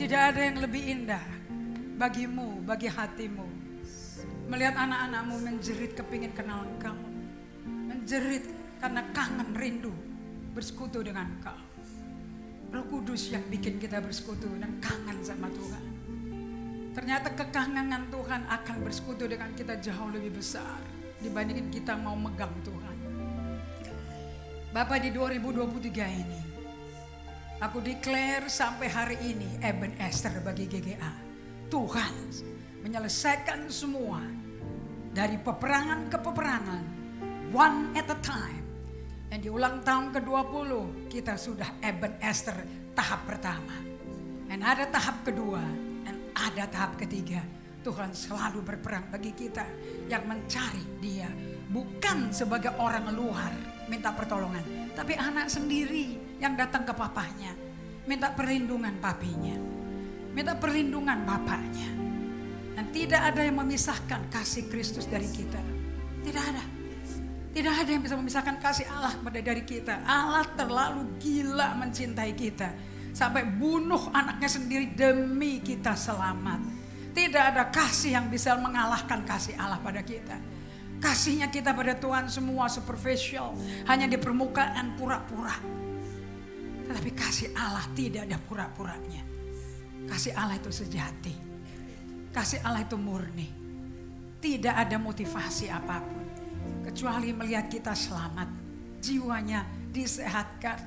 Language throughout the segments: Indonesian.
Tidak ada yang lebih indah bagimu, bagi hatimu, melihat anak-anakmu menjerit kepingin kenal Engkau, menjerit karena kangen rindu bersekutu dengan Engkau. Roh Kudus yang bikin kita bersekutu dan kangen sama Tuhan. Ternyata kekangenan Tuhan akan bersekutu dengan kita jauh lebih besar dibandingin kita mau megang Tuhan. Bapak, di 2023 ini aku declare sampai hari ini Ebenezer bagi GGA. Tuhan menyelesaikan semua dari peperangan ke peperangan, one at a time. Dan di ulang tahun ke-20 kita sudah Ebenezer tahap pertama. Dan ada tahap kedua, dan ada tahap ketiga. Tuhan selalu berperang bagi kita yang mencari Dia. Bukan sebagai orang luar minta pertolongan, tapi anak sendiri yang datang ke papahnya, minta perlindungan papinya, minta perlindungan bapaknya. Dan tidak ada yang memisahkan kasih Kristus dari kita. Tidak ada. Tidak ada yang bisa memisahkan kasih Allah dari kita. Allah terlalu gila mencintai kita sampai bunuh anaknya sendiri demi kita selamat. Tidak ada kasih yang bisa mengalahkan kasih Allah pada kita. Kasihnya kita pada Tuhan semua superficial, hanya di permukaan pura-pura. Tetapi kasih Allah tidak ada pura-puranya. Kasih Allah itu sejati. Kasih Allah itu murni. Tidak ada motivasi apapun kecuali melihat kita selamat, jiwanya disehatkan,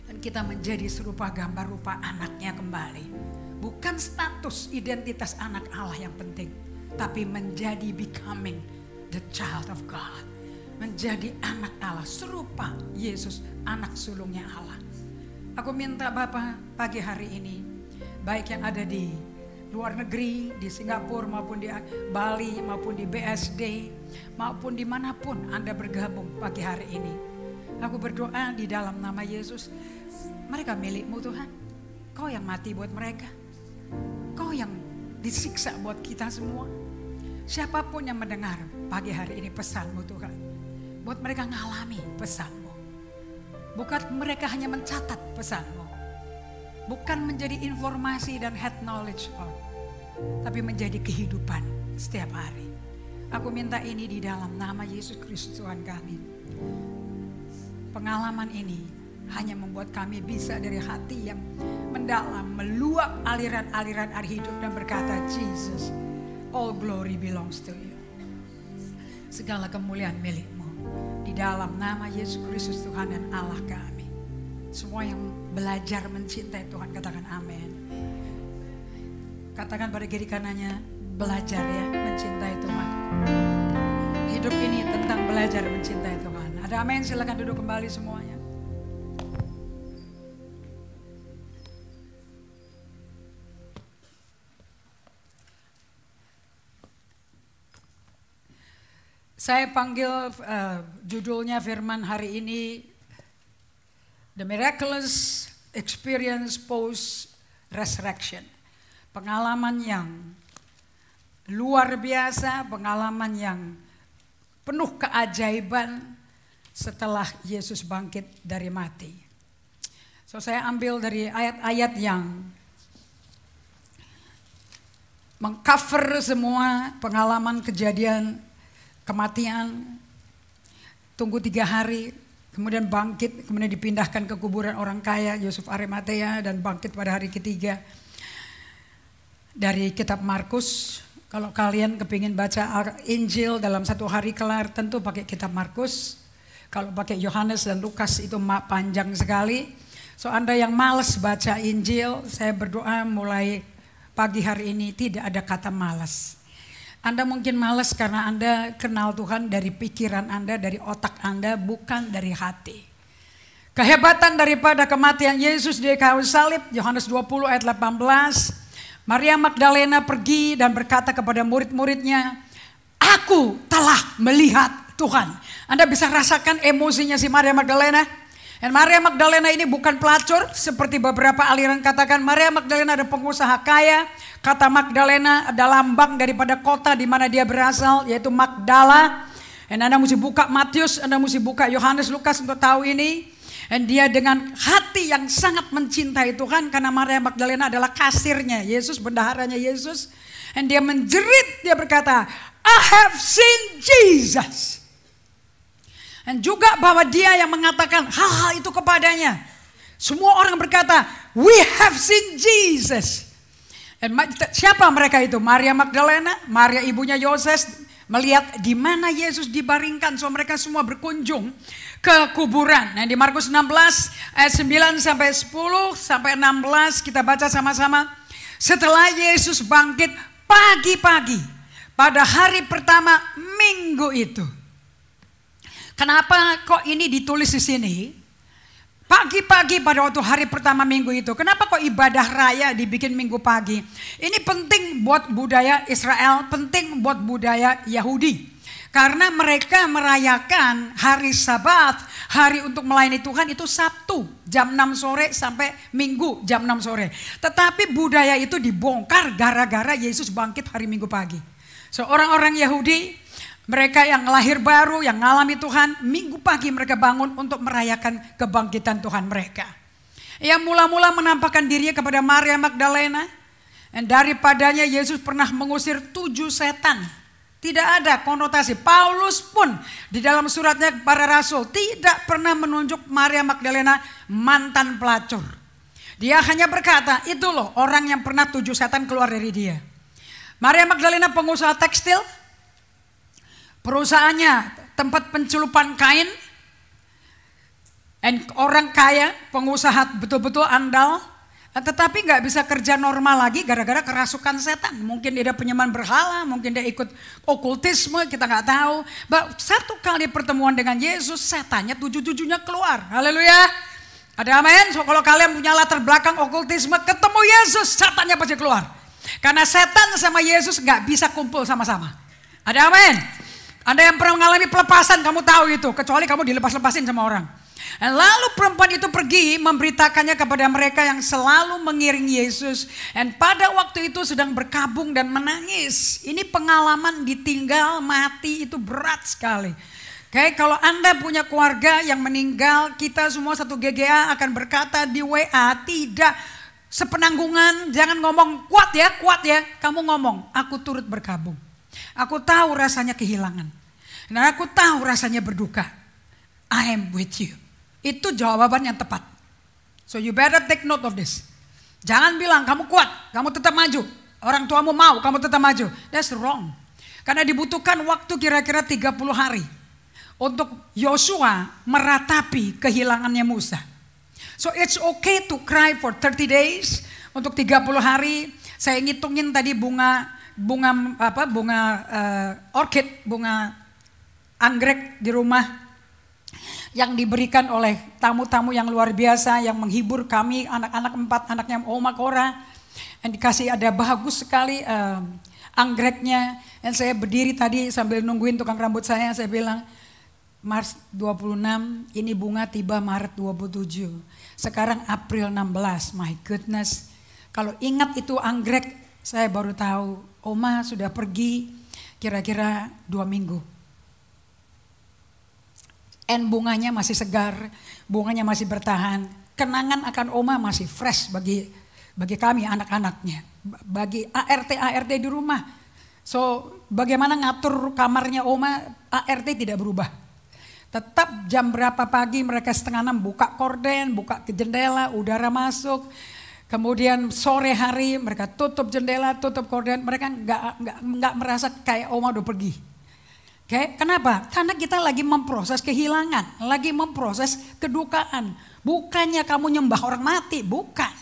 dan kita menjadi serupa gambar rupa anaknya kembali. Bukan status identitas anak Allah yang penting, tapi menjadi becoming the child of God, menjadi anak Allah serupa Yesus, anak sulungnya Allah. Aku minta Bapak pagi hari ini, baik yang ada di luar negeri, di Singapura maupun di Bali maupun di BSD maupun dimanapun Anda bergabung pagi hari ini, aku berdoa di dalam nama Yesus, mereka milik-Mu Tuhan. Kau yang mati buat mereka, Kau yang disiksa buat kita semua. Siapapun yang mendengar pagi hari ini pesan-Mu Tuhan, buat mereka ngalami pesan-Mu. Bukan mereka hanya mencatat pesan-Mu, bukan menjadi informasi dan head knowledge, Lord, tapi menjadi kehidupan setiap hari. Aku minta ini di dalam nama Yesus Kristus Tuhan kami. Pengalaman ini hanya membuat kami bisa dari hati yang mendalam meluap aliran-aliran air hidup dan berkata, Jesus, all glory belongs to you. Segala kemuliaan milik-Mu. Di dalam nama Yesus Kristus Tuhan dan Allah kami. Semua yang belajar mencintai Tuhan katakan amin. Katakan pada kiri kanannya, belajar ya mencintai Tuhan. Hidup ini tentang belajar mencintai Tuhan. Ada amin, silakan duduk kembali semuanya. Saya panggil judulnya firman hari ini, The Miraculous Experience Post Resurrection. Pengalaman yang luar biasa, pengalaman yang penuh keajaiban setelah Yesus bangkit dari mati. So saya ambil dari ayat-ayat yang mengcover semua pengalaman kejadian kematian, tunggu 3 hari, kemudian bangkit, kemudian dipindahkan ke kuburan orang kaya Yusuf Arimatea dan bangkit pada hari ketiga. Dari kitab Markus, kalau kalian kepingin baca Injil dalam 1 hari kelar, tentu pakai kitab Markus. Kalau pakai Yohanes dan Lukas itu panjang sekali. So Anda yang malas baca Injil, saya berdoa mulai pagi hari ini tidak ada kata malas. Anda mungkin malas karena Anda kenal Tuhan dari pikiran Anda, dari otak Anda, bukan dari hati. Kehebatan daripada kematian Yesus di kayu salib, Yohanes 20 ayat 18. Maria Magdalena pergi dan berkata kepada murid-muridnya, aku telah melihat Tuhan. Anda bisa rasakan emosinya si Maria Magdalena. Dan Maria Magdalena ini bukan pelacur seperti beberapa aliran katakan. Maria Magdalena ada pengusaha kaya. Kata Magdalena ada lambang daripada kota di mana dia berasal, yaitu Magdala. Dan Anda mesti buka Matius, Anda mesti buka Yohanes, Lukas untuk tahu ini. Dan dia dengan hati yang sangat mencintai Tuhan, karena Maria Magdalena adalah kasirnya Yesus, bendaharanya Yesus. Dan dia menjerit, dia berkata, I have seen Jesus. Dan juga bahwa dia yang mengatakan hal-hal itu kepadanya. Semua orang berkata, we have seen Jesus. Dan siapa mereka itu? Maria Magdalena, Maria ibunya Yoses, melihat di mana Yesus dibaringkan. So mereka semua berkunjung ke kuburan. Nah di Markus 16 ayat 9 sampai 10 sampai 16 kita baca sama-sama. Setelah Yesus bangkit pagi-pagi pada hari pertama minggu itu. Kenapa kok ini ditulis di sini? Pagi-pagi pada waktu hari pertama minggu itu. Kenapa kok ibadah raya dibikin minggu pagi? Ini penting buat budaya Israel, penting buat budaya Yahudi. Karena mereka merayakan hari Sabat, hari untuk melayani Tuhan itu Sabtu jam 6 sore sampai Minggu jam 6 sore. Tetapi budaya itu dibongkar gara-gara Yesus bangkit hari Minggu pagi. So orang-orang Yahudi, mereka yang lahir baru, yang ngalami Tuhan, minggu pagi mereka bangun untuk merayakan kebangkitan Tuhan mereka. Yang mula-mula menampakkan dirinya kepada Maria Magdalena. Dan daripadanya Yesus pernah mengusir 7 setan. Tidak ada konotasi. Paulus pun di dalam suratnya para rasul tidak pernah menunjuk Maria Magdalena mantan pelacur. Dia hanya berkata, itu loh orang yang pernah 7 setan keluar dari dia. Maria Magdalena pengusaha tekstil. Perusahaannya tempat pencelupan kain, dan orang kaya, pengusaha betul-betul andal, tetapi nggak bisa kerja normal lagi gara-gara kerasukan setan. Mungkin dia penyembahan berhala, mungkin dia ikut okultisme, kita nggak tahu. Satu kali pertemuan dengan Yesus, setannya 7-7-nya keluar. Haleluya. Ada amin. So, kalau kalian punya latar belakang okultisme, ketemu Yesus, setannya pasti keluar. Karena setan sama Yesus nggak bisa kumpul sama-sama. Ada amin. Anda yang pernah mengalami pelepasan, kamu tahu itu. Kecuali kamu dilepas-lepasin sama orang. Dan lalu perempuan itu pergi memberitakannya kepada mereka yang selalu mengiringi Yesus. Dan pada waktu itu sedang berkabung dan menangis. Ini pengalaman ditinggal mati itu berat sekali. Oke, kalau Anda punya keluarga yang meninggal, kita semua satu GGA akan berkata di WA, tidak sepenanggungan, jangan ngomong kuat ya. Kamu ngomong, aku turut berkabung. Aku tahu rasanya kehilangan. Dan aku tahu rasanya berduka. I am with you. Itu jawaban yang tepat. So you better take note of this. Jangan bilang kamu kuat, kamu tetap maju. Orang tuamu mau, kamu tetap maju. That's wrong. Karena dibutuhkan waktu kira-kira 30 hari. Untuk Yosua meratapi kehilangannya Musa. So it's okay to cry for 30 days. Untuk 30 hari. Saya ngitungin tadi bunga orchid, bunga anggrek di rumah yang diberikan oleh tamu-tamu yang luar biasa yang menghibur kami, anak-anak 4 anaknya Oma Cora, yang dikasih ada bagus sekali anggreknya. Dan saya berdiri tadi sambil nungguin tukang rambut saya bilang, Maret 26, ini bunga tiba Maret 27, sekarang April 16, my goodness. Kalau ingat itu anggrek, saya baru tahu Oma sudah pergi kira-kira 2 minggu. And bunganya masih segar, bunganya masih bertahan. Kenangan akan Oma masih fresh bagi kami anak-anaknya. Bagi ART di rumah. So bagaimana ngatur kamarnya Oma, ART tidak berubah. Tetap jam berapa pagi mereka 5:30 buka korden, buka ke jendela, udara masuk. Kemudian sore hari mereka tutup jendela, tutup korden, mereka nggak merasa kayak Oma udah pergi. Oke, kenapa? Karena kita lagi memproses kehilangan, lagi memproses kedukaan. Bukannya kamu nyembah orang mati, bukan.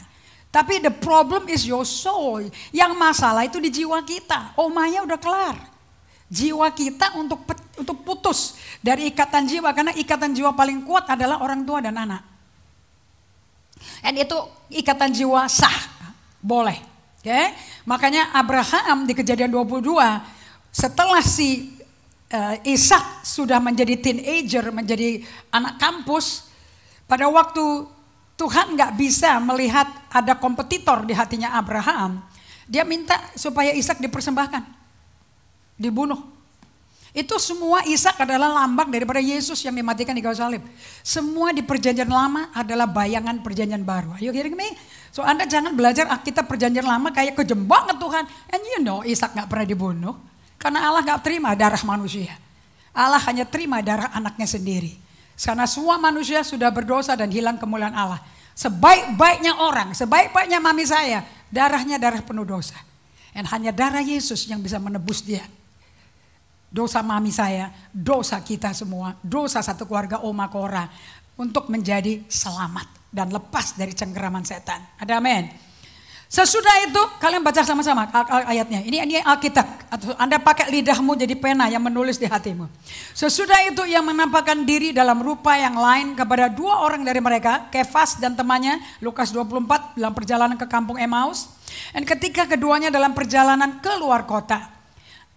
Tapi the problem is your soul. Yang masalah itu di jiwa kita. Omanya udah kelar. Jiwa kita untuk putus dari ikatan jiwa, karena ikatan jiwa paling kuat adalah orang tua dan anak. Dan itu ikatan jiwa sah, boleh. Okay? Makanya Abraham di Kejadian 22, setelah si Ishak sudah menjadi teenager, menjadi anak kampus, pada waktu Tuhan gak bisa melihat ada kompetitor di hatinya Abraham, dia minta supaya Ishak dipersembahkan, dibunuh. Itu semua Ishak adalah lambang daripada Yesus yang dimatikan di kayu salib. Semua di perjanjian lama adalah bayangan perjanjian baru. Are you hearing me? So Anda jangan belajar Alkitab perjanjian lama kayak kejem banget Tuhan. And you know Ishak gak pernah dibunuh. Karena Allah gak terima darah manusia. Allah hanya terima darah anaknya sendiri. Karena semua manusia sudah berdosa dan hilang kemuliaan Allah. Sebaik-baiknya orang, sebaik-baiknya mami saya, darahnya darah penuh dosa. Dan hanya darah Yesus yang bisa menebus dia. Dosa mami saya, dosa kita semua, dosa satu keluarga Oma Kora. Untuk menjadi selamat dan lepas dari cengkeraman setan. Ada amin. Sesudah itu kalian baca sama-sama ayatnya. Ini Alkitab. Atau Anda pakai lidahmu jadi pena yang menulis di hatimu. Sesudah itu ia menampakkan diri dalam rupa yang lain kepada dua orang dari mereka, Kefas dan temannya, Lukas 24 dalam perjalanan ke kampung Emmaus. Dan ketika keduanya dalam perjalanan keluar kota,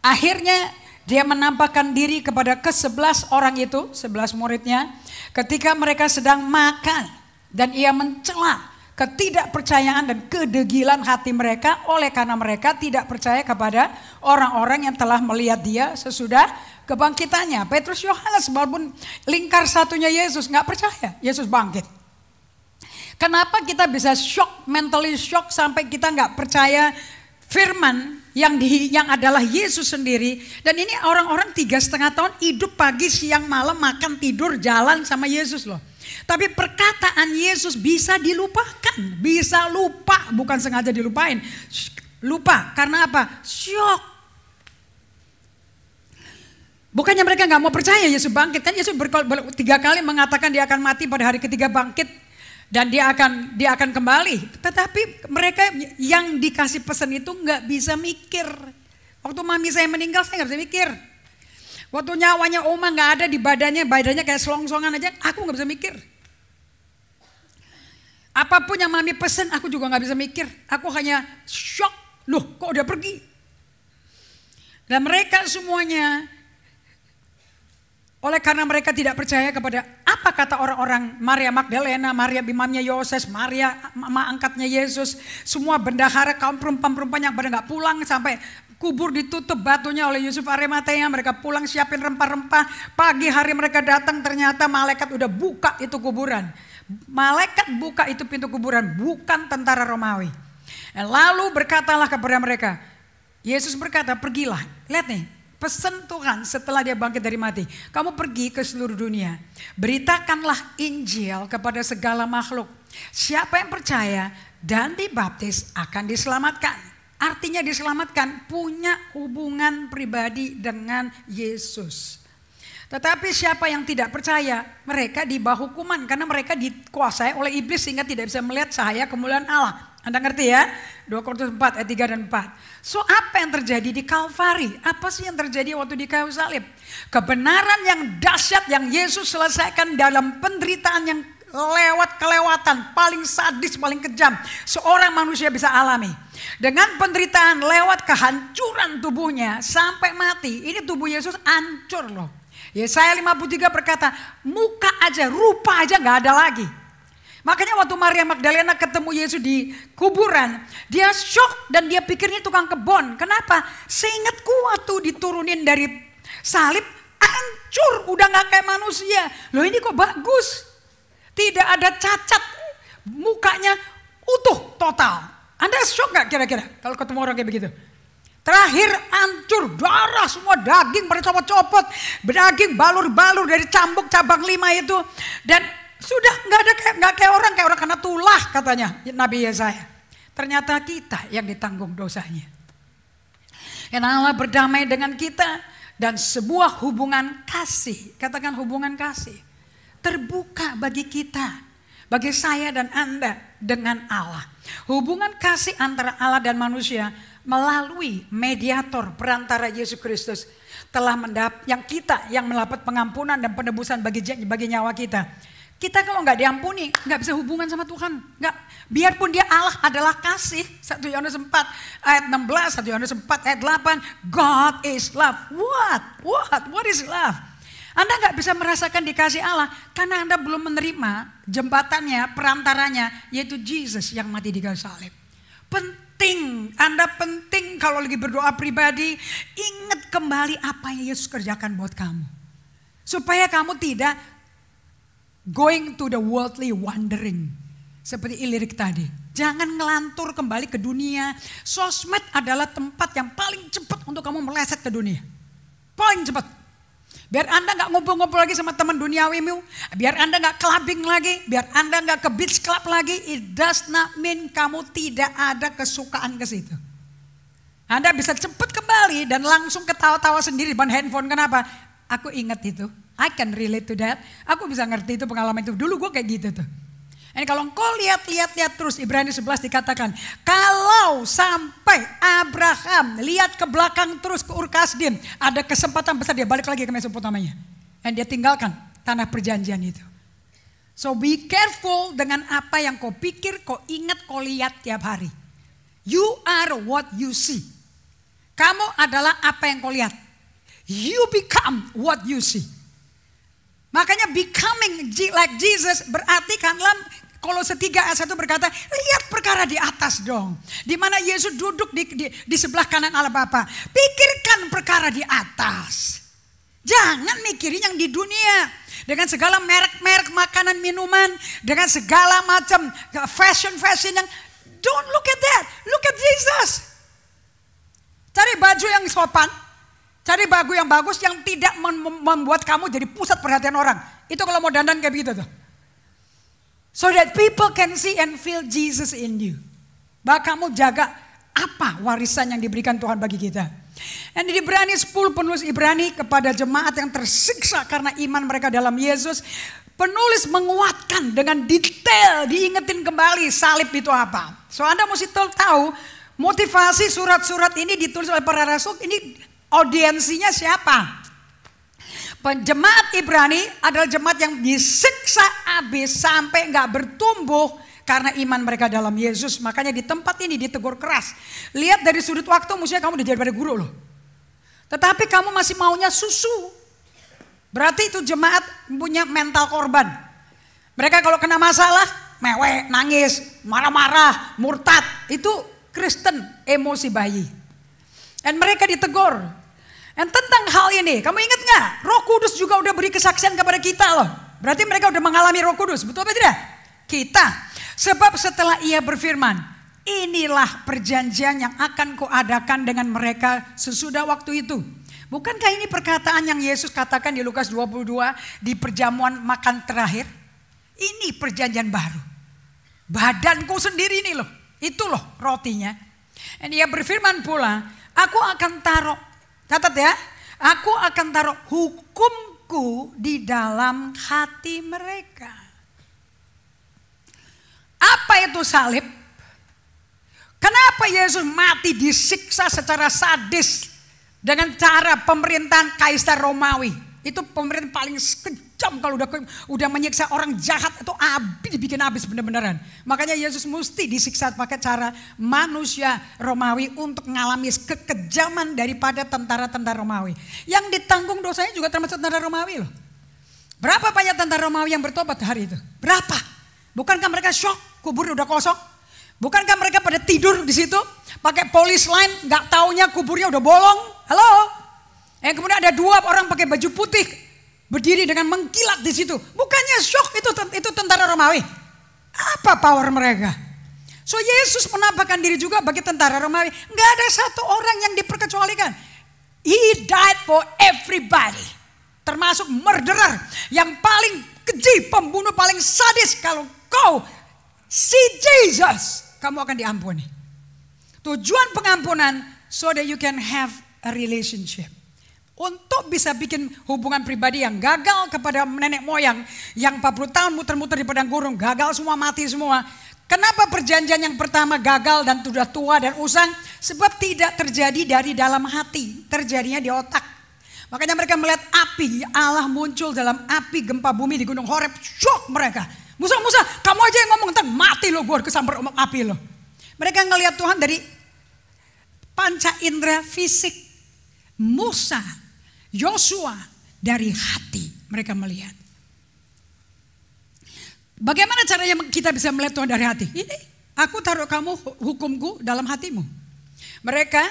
akhirnya dia menampakkan diri kepada ke-11 orang itu, 11 muridnya, ketika mereka sedang makan dan ia mencela ketidakpercayaan dan kedegilan hati mereka oleh karena mereka tidak percaya kepada orang-orang yang telah melihat dia sesudah kebangkitannya. Petrus, Yohanes, walaupun lingkar satunya Yesus nggak percaya Yesus bangkit. Kenapa kita bisa shock, mentally shock sampai kita nggak percaya firman yang adalah Yesus sendiri. Dan ini orang-orang 3,5 tahun hidup pagi, siang, malam, makan, tidur, jalan sama Yesus loh. Tapi perkataan Yesus bisa dilupakan. Bisa lupa, bukan sengaja dilupain. Lupa, karena apa? Syok. Bukannya mereka gak mau percaya Yesus bangkit. Kan Yesus 3 kali mengatakan dia akan mati, pada hari ketiga bangkit. Dan dia akan kembali. Tetapi mereka yang dikasih pesan itu gak bisa mikir. Waktu mami saya meninggal saya gak bisa mikir. Waktu nyawanya Oma gak ada di badannya kayak selongsongan aja, aku gak bisa mikir. Apapun yang mami pesen aku juga gak bisa mikir. Aku hanya shock, loh kok udah pergi. Dan mereka semuanya, oleh karena mereka tidak percaya kepada apa kata orang-orang, Maria Magdalena, Maria imamnya Yoses, Maria mama angkatnya Yesus, semua bendahara kaum perempuan-perempuan yang pada gak pulang sampai kubur ditutup batunya oleh Yusuf Arimatea, mereka pulang siapin rempah-rempah. Pagi hari mereka datang ternyata malaikat udah buka itu kuburan. Malaikat buka itu pintu kuburan, bukan tentara Romawi. Lalu berkatalah kepada mereka, Yesus berkata, pergilah. Lihat nih, pesan Tuhan setelah dia bangkit dari mati. Kamu pergi ke seluruh dunia. Beritakanlah Injil kepada segala makhluk. Siapa yang percaya dan dibaptis akan diselamatkan. Artinya diselamatkan, punya hubungan pribadi dengan Yesus. Tetapi siapa yang tidak percaya, mereka di bawah hukuman. Karena mereka dikuasai oleh iblis sehingga tidak bisa melihat cahaya kemuliaan Allah. Anda ngerti ya? 2 Korintus 4 ayat 3 dan 4. So apa yang terjadi di Kalvari? Apa sih yang terjadi waktu di kayu salib? Kebenaran yang dahsyat yang Yesus selesaikan dalam penderitaan yang lewat kelewatan, paling sadis, paling kejam seorang manusia bisa alami. Dengan penderitaan lewat kehancuran tubuhnya sampai mati. Ini tubuh Yesus hancur loh. Yesaya 53 berkata, muka aja, rupa aja gak ada lagi. Makanya waktu Maria Magdalena ketemu Yesus di kuburan, dia shock dan dia pikir ini tukang kebon. Kenapa? Seingatku waktu diturunin dari salib, hancur, udah gak kayak manusia. Loh ini kok bagus. Tidak ada cacat, mukanya utuh total. Anda shock gak kira-kira kalau ketemu orang kayak begitu? Terakhir hancur, darah semua, daging pada copot-copot, daging balur-balur dari cambuk cabang 5 itu. Dan sudah nggak kayak orang kena tulah katanya Nabi Yesaya. Ternyata kita yang ditanggung dosanya. Dan Allah berdamai dengan kita dan sebuah hubungan kasih, katakan hubungan kasih, terbuka bagi kita, bagi saya dan Anda dengan Allah. Hubungan kasih antara Allah dan manusia melalui mediator perantara Yesus Kristus telah yang mendapat pengampunan dan penebusan bagi nyawa kita. Kita kalau nggak diampuni, nggak bisa hubungan sama Tuhan. Nggak, biarpun dia Allah adalah kasih. 1 Yohanes 4 ayat 16, 1 Yohanes 4 ayat 8. God is love. What is love? Anda nggak bisa merasakan dikasih Allah karena Anda belum menerima jembatannya, perantaranya, yaitu Jesus yang mati di kayu salib. Penting, Anda penting kalau lagi berdoa pribadi, ingat kembali apa yang Yesus kerjakan buat kamu. Supaya kamu tidak going to the worldly wandering. Seperti lirik tadi. Jangan ngelantur kembali ke dunia. Sosmed adalah tempat yang paling cepat untuk kamu meleset ke dunia. Paling cepat. Biar Anda gak ngumpul-ngumpul lagi sama teman duniawimu. Biar Anda gak clubbing lagi. Biar Anda gak ke beach club lagi. It does not mean kamu tidak ada kesukaan ke situ. Anda bisa cepat kembali dan langsung ketawa-tawa sendiri depan handphone. Kenapa? Aku ingat itu. I can relate to that. Aku bisa ngerti itu, pengalaman itu. Dulu gue kayak gitu tuh. Dan kalau engkau lihat terus, Ibrani 11 dikatakan, kalau sampai Abraham lihat ke belakang terus ke Ur Kasdim, ada kesempatan besar dia balik lagi ke Mesopotamia. Dan dia tinggalkan tanah perjanjian itu. So be careful dengan apa yang kau pikir, kau ingat, kau lihat tiap hari. You are what you see. Kamu adalah apa yang kau lihat. You become what you see. Makanya becoming like Jesus berarti kan dalam Kolose 3 ayat 1 berkata, lihat perkara di atas dong. Di mana Yesus duduk di sebelah kanan Allah Bapa. Pikirkan perkara di atas. Jangan mikirin yang di dunia. Dengan segala merek-merek makanan minuman. Dengan segala macam fashion yang. Don't look at that. Look at Jesus. Cari baju yang sopan. Cari baju yang bagus yang tidak membuat kamu jadi pusat perhatian orang. Itu kalau mau dandan kayak begitu tuh. So that people can see and feel Jesus in you. Bahwa kamu jaga apa warisan yang diberikan Tuhan bagi kita. Dan di Ibrani 10 penulis Ibrani kepada jemaat yang tersiksa karena iman mereka dalam Yesus. Penulis menguatkan dengan detail, diingetin kembali salib itu apa. So Anda mesti tahu motivasi surat-surat ini ditulis oleh para rasul, ini audiensinya siapa? Jemaat Ibrani adalah jemaat yang disiksa habis sampai gak bertumbuh karena iman mereka dalam Yesus. Makanya di tempat ini ditegur keras. Lihat dari sudut waktu mestinya kamu dijadi pada guru loh. Tetapi kamu masih maunya susu. Berarti itu jemaat punya mental korban. Mereka kalau kena masalah mewek, nangis, marah-marah, murtad. Itu Kristen emosi bayi. Dan mereka ditegur. Dan tentang hal ini, kamu ingat gak? Roh Kudus juga udah beri kesaksian kepada kita loh. Berarti mereka udah mengalami Roh Kudus, betul apa tidak? Kita. Sebab setelah ia berfirman, inilah perjanjian yang akan kuadakan dengan mereka sesudah waktu itu. Bukankah ini perkataan yang Yesus katakan di Lukas 22 di perjamuan makan terakhir? Ini perjanjian baru. Badanku sendiri ini loh. Itu loh rotinya. Dan ia berfirman pula, aku akan taruh, catat ya, aku akan taruh hukumku di dalam hati mereka. Apa itu salib? Kenapa Yesus mati disiksa secara sadis dengan cara pemerintahan Kaisar Romawi? Itu pemerintahan paling kejam kalau udah menyiksa orang jahat itu dibikin habis bener-beneran. Makanya Yesus mesti disiksa pakai cara manusia Romawi untuk mengalami kekejaman daripada tentara-tentara Romawi. Yang ditanggung dosanya juga termasuk tentara Romawi loh. Berapa banyak tentara Romawi yang bertobat hari itu? Berapa? Bukankah mereka shock? Kubur udah kosong. Bukankah mereka pada tidur di situ? Pakai polis line, nggak taunya kuburnya udah bolong. Halo? Yang kemudian ada dua orang pakai baju putih berdiri dengan mengkilat di situ. Bukannya shock itu tentara Romawi. Apa power mereka? So Yesus menampakkan diri juga bagi tentara Romawi. Nggak ada satu orang yang diperkecualikan. He died for everybody. Termasuk murderer yang paling keji, pembunuh paling sadis. Kalau kau see Jesus, kamu akan diampuni. Tujuan pengampunan so that you can have a relationship. Untuk bisa bikin hubungan pribadi yang gagal kepada nenek moyang yang 40 tahun muter-muter di padang gurun, gagal semua, mati semua. Kenapa perjanjian yang pertama gagal dan sudah tua dan usang? Sebab tidak terjadi dari dalam hati, terjadinya di otak. Makanya mereka melihat api, Allah muncul dalam api gempa bumi di Gunung Horeb, shock mereka. Musa, kamu aja yang ngomong, ntar mati lo, gue kesambar api lo. Mereka ngelihat Tuhan dari panca indera fisik. Musa, Yosua dari hati mereka melihat. Bagaimana caranya kita bisa melihat Tuhan dari hati? Ini, aku taruh kamu hukumku dalam hatimu. Mereka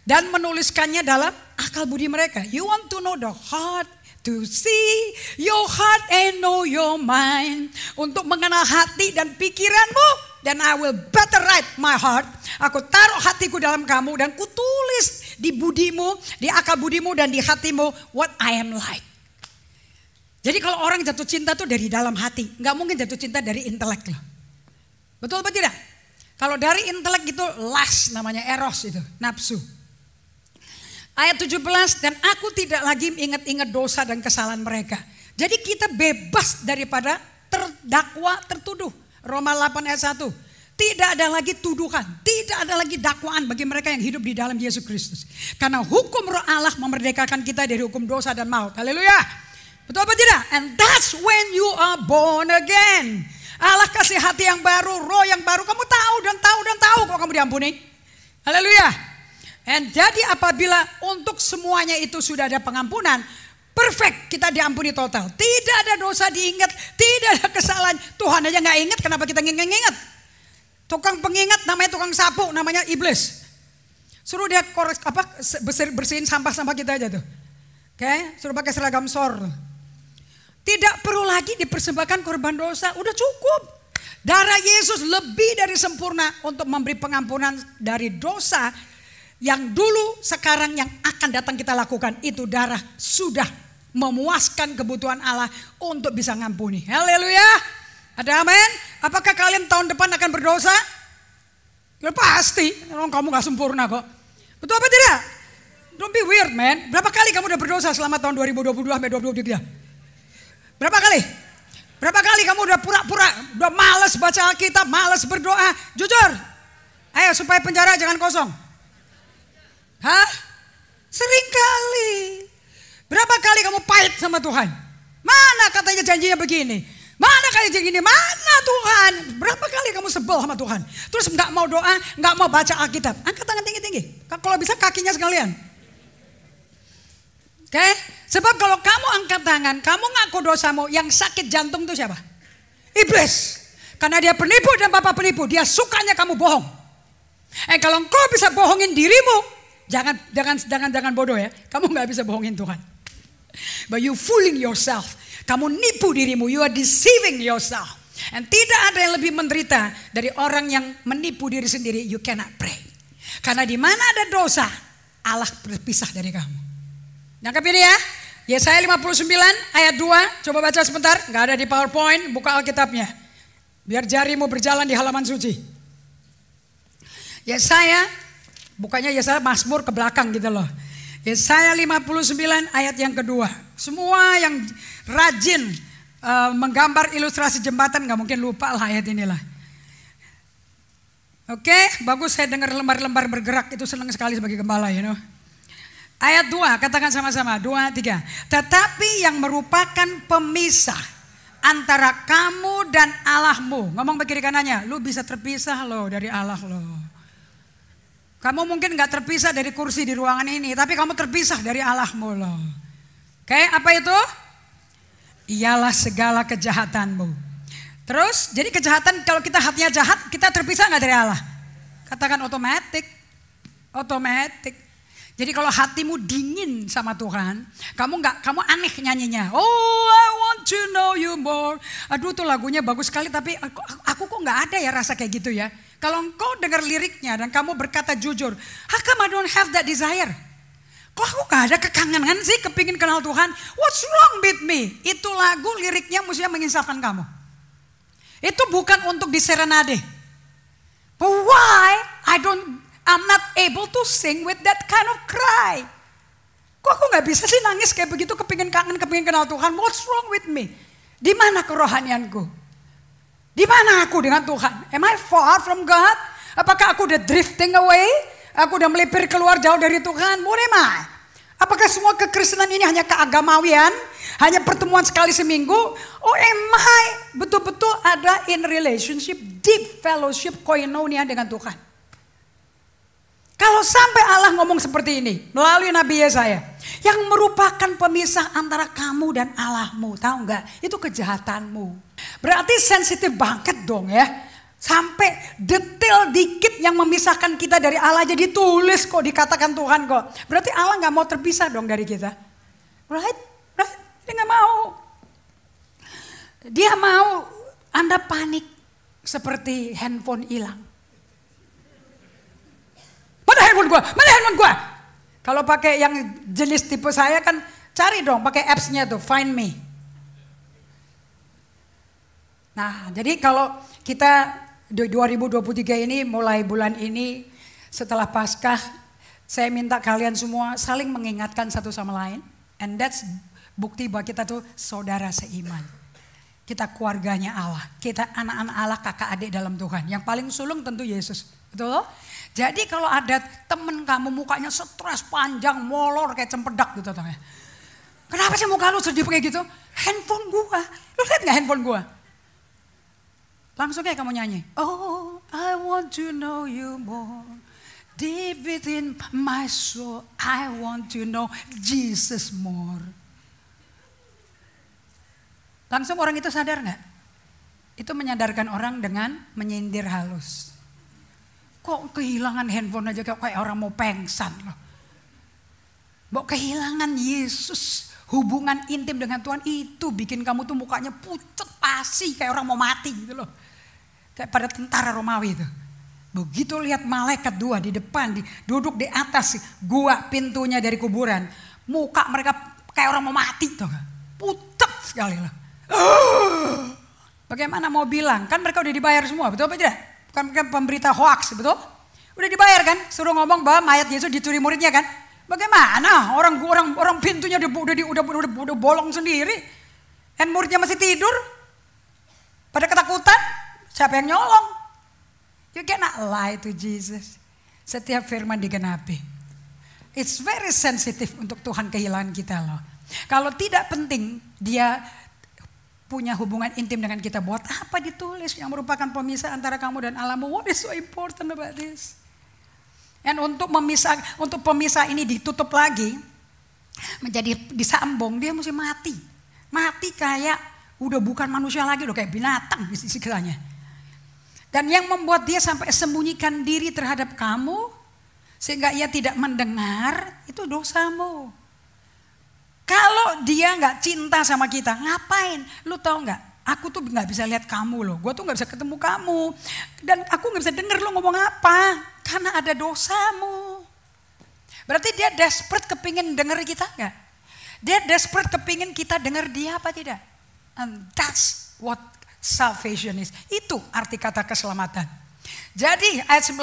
dan menuliskannya dalam akal budi mereka. You want to know the heart, to see your heart and know your mind. Untuk mengenal hati dan pikiranmu, dan I will better write my heart. Aku taruh hatiku dalam kamu dan kutulis di budimu, di akal budimu dan di hatimu what I am like. Jadi kalau orang jatuh cinta tuh dari dalam hati, nggak mungkin jatuh cinta dari intelek loh. Betul apa tidak? Kalau dari intelek itu lust, namanya eros itu, nafsu. Ayat 17, dan aku tidak lagi ingat-ingat dosa dan kesalahan mereka. Jadi kita bebas daripada terdakwa tertuduh. Roma 8 ayat 1. Tidak ada lagi tuduhan, tidak ada lagi dakwaan bagi mereka yang hidup di dalam Yesus Kristus. Karena hukum roh Allah memerdekakan kita dari hukum dosa dan maut. Haleluya. Betul apa tidak? And that's when you are born again. Allah kasih hati yang baru, roh yang baru. Kamu tahu dan tahu dan tahu kok kamu diampuni. Haleluya. And jadi apabila untuk semuanya itu sudah ada pengampunan, perfect, kita diampuni total. Tidak ada dosa diingat, tidak ada kesalahan. Tuhan aja gak ingat, kenapa kita nginget-nginget? Tukang pengingat namanya tukang sapu, namanya iblis. Suruh dia bersihin sampah-sampah kita aja tuh. Oke, suruh pakai seragam SOR. Tidak perlu lagi dipersembahkan korban dosa, udah cukup. Darah Yesus lebih dari sempurna untuk memberi pengampunan dari dosa yang dulu, sekarang, yang akan datang kita lakukan. Itu darah sudah memuaskan kebutuhan Allah untuk bisa ngampuni. Haleluya. Ada amin? Apakah kalian tahun depan akan berdosa? Ya pasti, kamu gak sempurna kok. Betul apa tidak? Don't be weird man. Berapa kali kamu udah berdosa selama tahun 2022 sampai 2023? Berapa kali? Berapa kali kamu udah pura-pura, udah malas baca Alkitab, malas berdoa? Jujur. Ayo supaya penjara jangan kosong. Hah? Sering kali. Berapa kali kamu pahit sama Tuhan? Mana katanya janjinya begini? Mana kali janjinya? Mana Tuhan? Berapa kali kamu sebel sama Tuhan? Terus gak mau doa, gak mau baca Alkitab. Angkat tangan tinggi-tinggi. Kalau bisa kakinya sekalian. Oke? Sebab kalau kamu angkat tangan, kamu ngaku dosamu, yang sakit jantung itu siapa? Iblis. Karena dia penipu dan bapak penipu, dia sukanya kamu bohong. Kalau engkau bisa bohongin dirimu, jangan bodoh ya. Kamu nggak bisa bohongin Tuhan. But you fooling yourself. Kamu nipu dirimu, you are deceiving yourself. And tidak ada yang lebih menderita dari orang yang menipu diri sendiri. You cannot pray. Karena di mana ada dosa, Allah berpisah dari kamu. Nangkep ini ya? Yesaya 59 ayat 2, coba baca sebentar, gak ada di PowerPoint, buka Alkitabnya. Biar jarimu berjalan di halaman suci. Yesaya, bukannya Yesaya Mazmur ke belakang gitu loh. Yesaya 59 ayat yang kedua. Semua yang rajin menggambar ilustrasi jembatan gak mungkin lupa lah ayat inilah. Oke, bagus saya dengar lembar-lembar bergerak, itu senang sekali sebagai gembala you know. Ayat 2, katakan sama-sama, 2, 3. Tetapi yang merupakan pemisah antara kamu dan Allahmu. Ngomong ke kiri kanannya, lu bisa terpisah loh dari Allah loh. Kamu mungkin gak terpisah dari kursi di ruangan ini, tapi kamu terpisah dari Allahmu loh. Oke, apa itu? Ialah segala kejahatanmu. Terus, jadi kejahatan, kalau kita hatinya jahat, kita terpisah gak dari Allah? Katakan otomatis. Jadi kalau hatimu dingin sama Tuhan, kamu aneh nyanyinya. Oh, I want to know you more. Aduh, tuh lagunya bagus sekali, tapi aku kok nggak ada ya rasa kayak gitu ya. Kalau engkau dengar liriknya dan kamu berkata jujur, how come I don't have that desire? Kok aku nggak ada kekangenan sih, kepingin kenal Tuhan? What's wrong with me? Itu lagu liriknya mestinya menginsafkan kamu. Itu bukan untuk diserenade. But why I'm not able to sing with that kind of cry. Kok aku gak bisa sih nangis kayak begitu, kepingin kangen, kepingin kenal Tuhan. What's wrong with me? Di mana kerohanianku? Di mana aku dengan Tuhan? Am I far from God? Apakah aku udah drifting away? Aku udah melipir keluar jauh dari Tuhan? What am I? Apakah semua kekristenan ini hanya keagamawian? Hanya pertemuan sekali seminggu? Oh am I betul-betul ada in relationship, deep fellowship, koinonia dengan Tuhan? Kalau sampai Allah ngomong seperti ini melalui Nabi Yesaya, yang merupakan pemisah antara kamu dan Allahmu, tahu nggak? Itu kejahatanmu. Berarti sensitif banget dong ya. Sampai detail dikit yang memisahkan kita dari Allah aja ditulis kok, dikatakan Tuhan kok. Berarti Allah gak mau terpisah dong dari kita. Right? Dia gak mau. Dia mau Anda panik seperti handphone hilang. Mana handphone gua? Kalau pakai yang jenis tipe saya kan cari dong pakai apps-nya tuh, Find Me. Nah, jadi kalau kita 2023 ini mulai bulan ini setelah Paskah, saya minta kalian semua saling mengingatkan satu sama lain, and that's bukti bahwa kita tuh saudara seiman. Kita keluarganya Allah, kita anak-anak Allah, kakak adik dalam Tuhan. Yang paling sulung tentu Yesus, betul? Jadi kalau ada temen kamu mukanya stres panjang, molor kayak cempedak gitu. Kenapa sih muka lu sedih kayak gitu? Handphone gua, lu lihat gak handphone gua? Langsung kayak kamu nyanyi. Oh, I want to know you more. Deep within my soul, I want to know Jesus more. Langsung orang itu sadar gak? Itu menyadarkan orang dengan menyindir halus. Kok kehilangan handphone aja kayak orang mau pengsan loh. Mau kehilangan Yesus, hubungan intim dengan Tuhan itu bikin kamu tuh mukanya pucat pasi kayak orang mau mati gitu loh. Kayak pada tentara Romawi itu. Begitu lihat malaikat dua di depan, duduk di atas gua pintunya dari kuburan. Muka mereka kayak orang mau mati tuh. Pucat sekali loh. Bagaimana mau bilang? Kan mereka udah dibayar semua, betul apa tidak? Bukan pemberita hoax, betul? Udah dibayar kan? Suruh ngomong bahwa mayat Yesus dicuri muridnya kan? Bagaimana? Orang pintunya udah bolong sendiri. Dan muridnya masih tidur. Pada ketakutan. Siapa yang nyolong? You cannot lie to Jesus. Setiap firman digenapi. It's very sensitive untuk Tuhan kehilangan kita loh. Kalau tidak penting dia punya hubungan intim dengan kita, buat apa ditulis yang merupakan pemisah antara kamu dan Allahmu? What is so important about this? Dan untuk pemisah ini ditutup lagi, menjadi disambung, dia mesti mati. Mati kayak udah bukan manusia lagi, udah kayak binatang di sisi kitanya. Dan yang membuat dia sampai sembunyikan diri terhadap kamu, sehingga ia tidak mendengar, itu dosamu. Kalau dia gak cinta sama kita, ngapain? Lu tahu gak? Aku tuh gak bisa lihat kamu loh. Gue tuh gak bisa ketemu kamu. Dan aku gak bisa denger lu ngomong apa. Karena ada dosamu. Berarti dia desperate kepingin denger kita gak? Dia desperate kepingin kita denger dia apa tidak? And that's what salvation is. Itu arti kata keselamatan. Jadi ayat 19.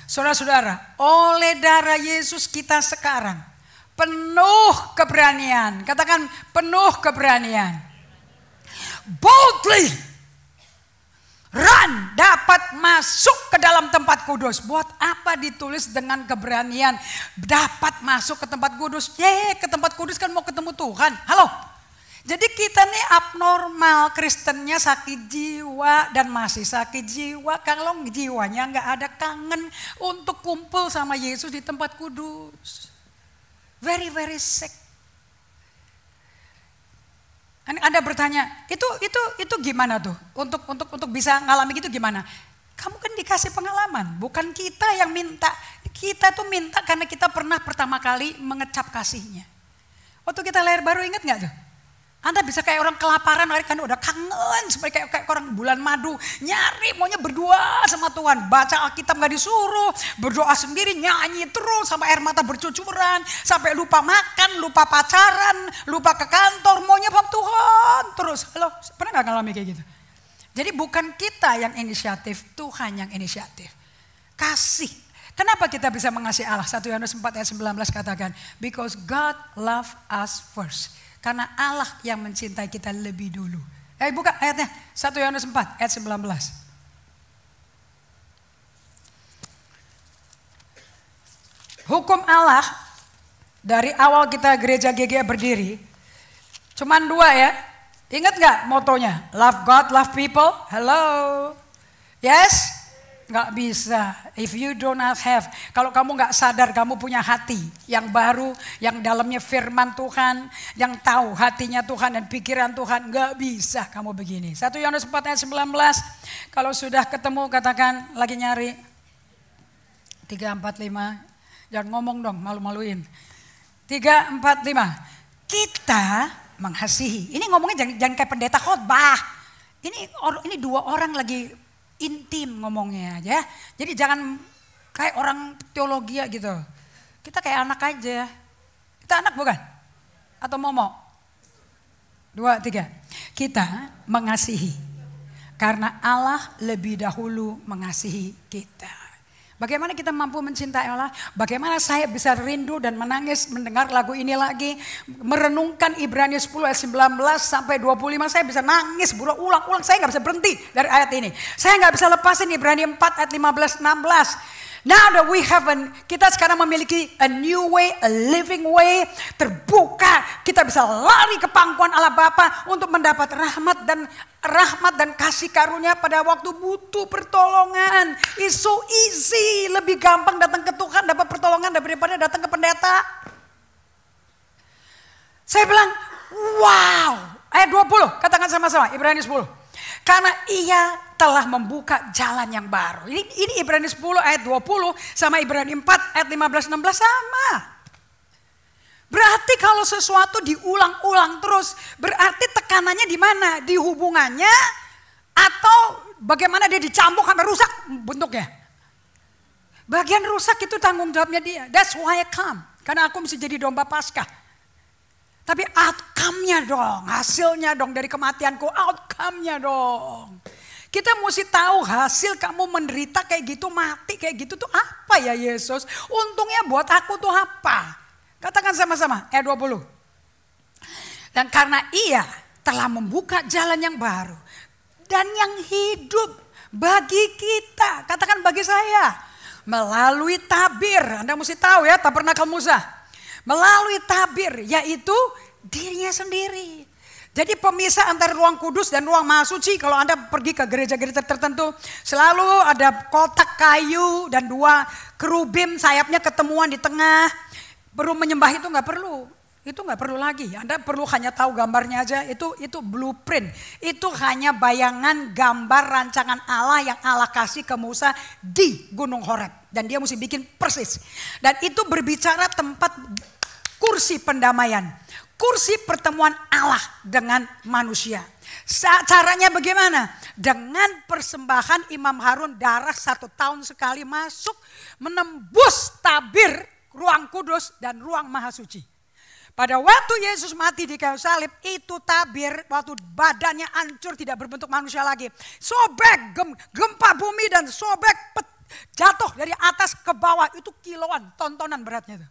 Saudara-saudara, oleh darah Yesus kita sekarang penuh keberanian. Katakan penuh keberanian. Boldly run, dapat masuk ke dalam tempat kudus. Buat apa ditulis dengan keberanian? Dapat masuk ke tempat kudus. Ke tempat kudus kan mau ketemu Tuhan. Halo. Jadi kita nih abnormal, Kristennya sakit jiwa dan masih sakit jiwa. Kalau jiwanya gak ada kangen untuk kumpul sama Yesus di tempat kudus. Very very sick. Anda bertanya, itu gimana tuh? Untuk bisa ngalami gitu gimana? Kamu kan dikasih pengalaman, bukan kita yang minta. Kita tuh minta karena kita pernah pertama kali mengecap kasihnya. Waktu kita lahir baru, ingat nggak tuh? Anda bisa kayak orang kelaparan, karena udah kangen seperti kayak orang bulan madu, nyari maunya berdua sama Tuhan, baca Alkitab nggak disuruh, berdoa sendiri, nyanyi terus sampai air mata bercucuran, sampai lupa makan, lupa pacaran, lupa ke kantor, maunya sama Tuhan terus. Halo, pernah nggak ngalami kayak gitu? Jadi bukan kita yang inisiatif, Tuhan yang inisiatif. Kasih. Kenapa kita bisa mengasihi Allah? 1 Yohanes 4 ayat 19 katakan, because God loved us first. Karena Allah yang mencintai kita lebih dulu. Buka ayatnya 1 Yohanes 4 ayat 19. Hukum Allah dari awal kita gereja GGA berdiri cuman 2 ya. Ingat gak motonya? Love God, love people. Hello. Yes? Nggak bisa. If you do not have, kalau kamu nggak sadar kamu punya hati yang baru, yang dalamnya firman Tuhan, yang tahu hatinya Tuhan dan pikiran Tuhan, nggak bisa kamu begini. 1 Yohanes 4 ayat 19, kalau sudah ketemu katakan lagi nyari. 3, 4, 5, jangan ngomong dong, malu-maluin. 3, 4, 5, kita mengasihi. Ini ngomongnya jangan kayak pendeta khotbah. Ini dua orang lagi intim ngomongnya aja. Jadi jangan kayak orang teologi gitu. Kita kayak anak aja. Kita anak bukan? Atau momo? 2, 3. Kita mengasihi. Karena Allah lebih dahulu mengasihi kita. Bagaimana kita mampu mencintai Allah? Bagaimana saya bisa rindu dan menangis mendengar lagu ini lagi. Merenungkan Ibrani 10 ayat 19 sampai 25. Saya bisa nangis berulang-ulang. Saya gak bisa berhenti dari ayat ini. Saya gak bisa lepasin Ibrani 4 ayat 15-16. Now that we have kita sekarang memiliki a new way, a living way, terbuka. Kita bisa lari ke pangkuan Allah Bapa untuk mendapat rahmat dan kasih karunia pada waktu butuh pertolongan. It's so easy, lebih gampang datang ke Tuhan dapat pertolongan daripada datang ke pendeta. Saya bilang, wow, ayat 20, katakan sama-sama, Ibrani 10. Karena ia telah membuka jalan yang baru. Ini Ibrani 10 ayat 20 sama Ibrani 4 ayat 15-16 sama. Berarti kalau sesuatu diulang-ulang terus, berarti tekanannya di mana? Di hubungannya atau bagaimana dia dicampur sampai rusak bentuknya. Bagian rusak itu tanggung jawabnya dia. That's why I come. Karena aku mesti jadi domba Paskah. Tapi outcome-nya dong, hasilnya dong dari kematianku, outcome-nya dong. Kita mesti tahu hasil kamu menderita kayak gitu, mati kayak gitu tuh apa ya Yesus? Untungnya buat aku tuh apa? Katakan sama-sama, ayat 20. Dan karena ia telah membuka jalan yang baru dan yang hidup bagi kita. Katakan bagi saya, melalui tabir. Anda mesti tahu ya, tabernakel Musa. Melalui tabir, yaitu dirinya sendiri. Jadi pemisah antara ruang kudus dan ruang maha suci. Kalau Anda pergi ke gereja-gereja tertentu, selalu ada kotak kayu dan 2 kerubim sayapnya ketemuan di tengah. Perlu menyembah itu nggak perlu. Itu nggak perlu lagi. Anda perlu hanya tahu gambarnya aja. Itu blueprint. Itu hanya bayangan gambar rancangan Allah yang Allah kasih ke Musa di Gunung Horeb. Dan dia mesti bikin persis. Dan itu berbicara tempat kursi pendamaian. Kursi pertemuan Allah dengan manusia. Caranya bagaimana? Dengan persembahan Imam Harun darah 1 tahun sekali masuk. Menembus tabir ruang kudus dan ruang maha suci. Pada waktu Yesus mati di kayu salib, itu tabir waktu badannya hancur tidak berbentuk manusia lagi. Sobek, gempa bumi dan sobek jatuh dari atas ke bawah. Itu kiloan, tontonan beratnya itu.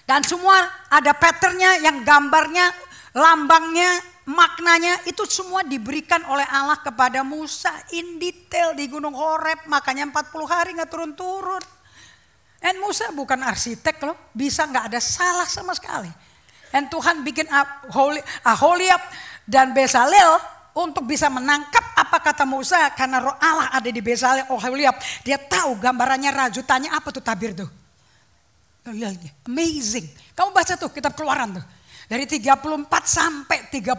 Dan semua ada patternnya yang gambarnya, lambangnya, maknanya itu semua diberikan oleh Allah kepada Musa in detail di Gunung Horeb. Makanya 40 hari gak turun-turun. Dan Musa bukan arsitek loh, bisa gak ada salah sama sekali. Dan Tuhan bikin Aholiab dan Bezalel untuk bisa menangkap apa kata Musa. Karena roh Allah ada di Bezalel, Aholiab. Dia tahu gambarannya, rajutannya apa tuh tabir tuh. Amazing. Kamu baca tuh kitab Keluaran tuh. Dari 34 sampai 36.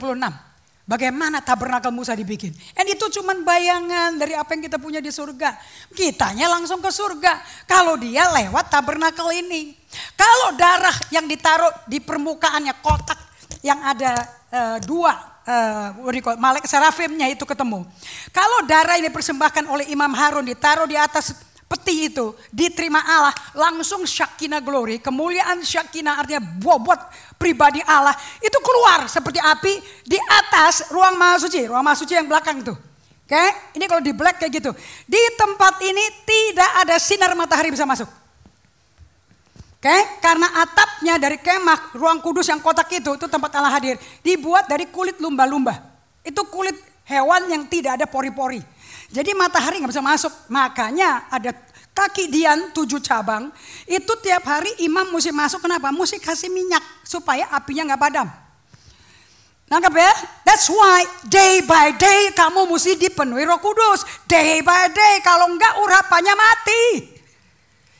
Bagaimana tabernakel Musa dibikin. Dan itu cuma bayangan dari apa yang kita punya di surga. Kitanya langsung ke surga. Kalau dia lewat tabernakel ini. Kalau darah yang ditaruh di permukaannya kotak yang ada 2 malaikat serafimnya itu ketemu. Kalau darah ini dipersembahkan oleh Imam Harun ditaruh di atas peti itu diterima Allah, langsung Shekinah glory, kemuliaan Shekinah artinya bobot pribadi Allah itu keluar seperti api di atas ruang maha suci yang belakang itu. Oke, ini kalau di black kayak gitu. Di tempat ini tidak ada sinar matahari bisa masuk. Oke, karena atapnya dari kemah ruang kudus yang kotak itu tempat Allah hadir, dibuat dari kulit lumba-lumba. Itu kulit hewan yang tidak ada pori-pori. Jadi matahari gak bisa masuk. Makanya ada kaki dian 7 cabang. Itu tiap hari imam mesti masuk. Kenapa? Mesti kasih minyak supaya apinya gak padam. Nangkep ya? That's why day by day kamu mesti dipenuhi Roh Kudus. Day by day, kalau enggak urapannya mati.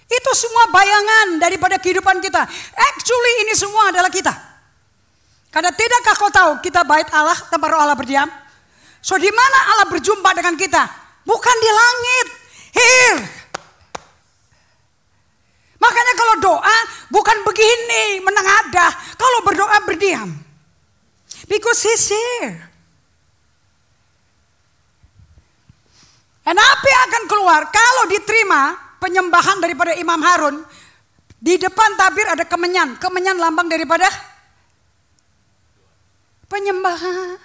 Itu semua bayangan daripada kehidupan kita. Actually ini semua adalah kita. Karena tidakkah kau tahu kita bait Allah, tempat Roh Allah berdiam? So di mana Allah berjumpa dengan kita? Bukan di langit. Here. Makanya kalau doa bukan begini menengadah. Kalau berdoa berdiam. Because He's here. Dan apa yang akan keluar kalau diterima penyembahan daripada Imam Harun? Di depan tabir ada kemenyan. Kemenyan lambang daripada penyembahan.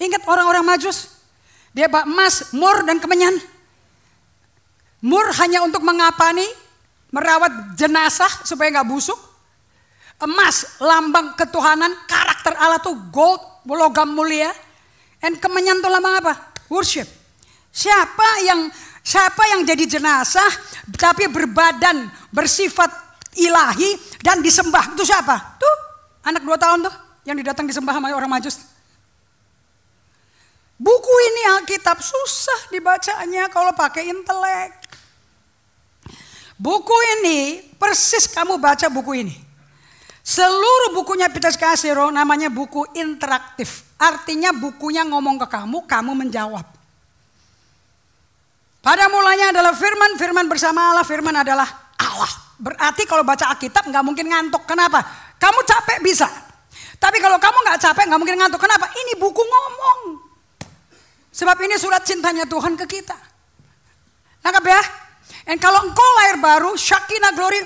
Ingat orang-orang Majus? Dia bawa emas, mur dan kemenyan. Mur hanya untuk mengapani, merawat jenazah supaya nggak busuk. Emas lambang ketuhanan, karakter Allah tuh gold, logam mulia. And kemenyan tuh lambang apa? Worship. Siapa yang jadi jenazah tapi berbadan, bersifat ilahi dan disembah, itu siapa? Tuh anak 2 tahun tuh yang didatang disembah sama orang Majus. Buku ini Alkitab susah dibacanya kalau pakai intelek. Buku ini persis kamu baca buku ini. Seluruh bukunya Peter Scazzero namanya buku interaktif. Artinya bukunya ngomong ke kamu, kamu menjawab. Pada mulanya adalah firman, firman bersama Allah, firman adalah Allah. Berarti kalau baca Alkitab nggak mungkin ngantuk. Kenapa? Kamu capek bisa. Tapi kalau kamu nggak capek nggak mungkin ngantuk. Kenapa? Ini buku ngomong. Sebab ini surat cintanya Tuhan ke kita. Nangkap ya? Dan kalau engkau lahir baru, Shekinah glory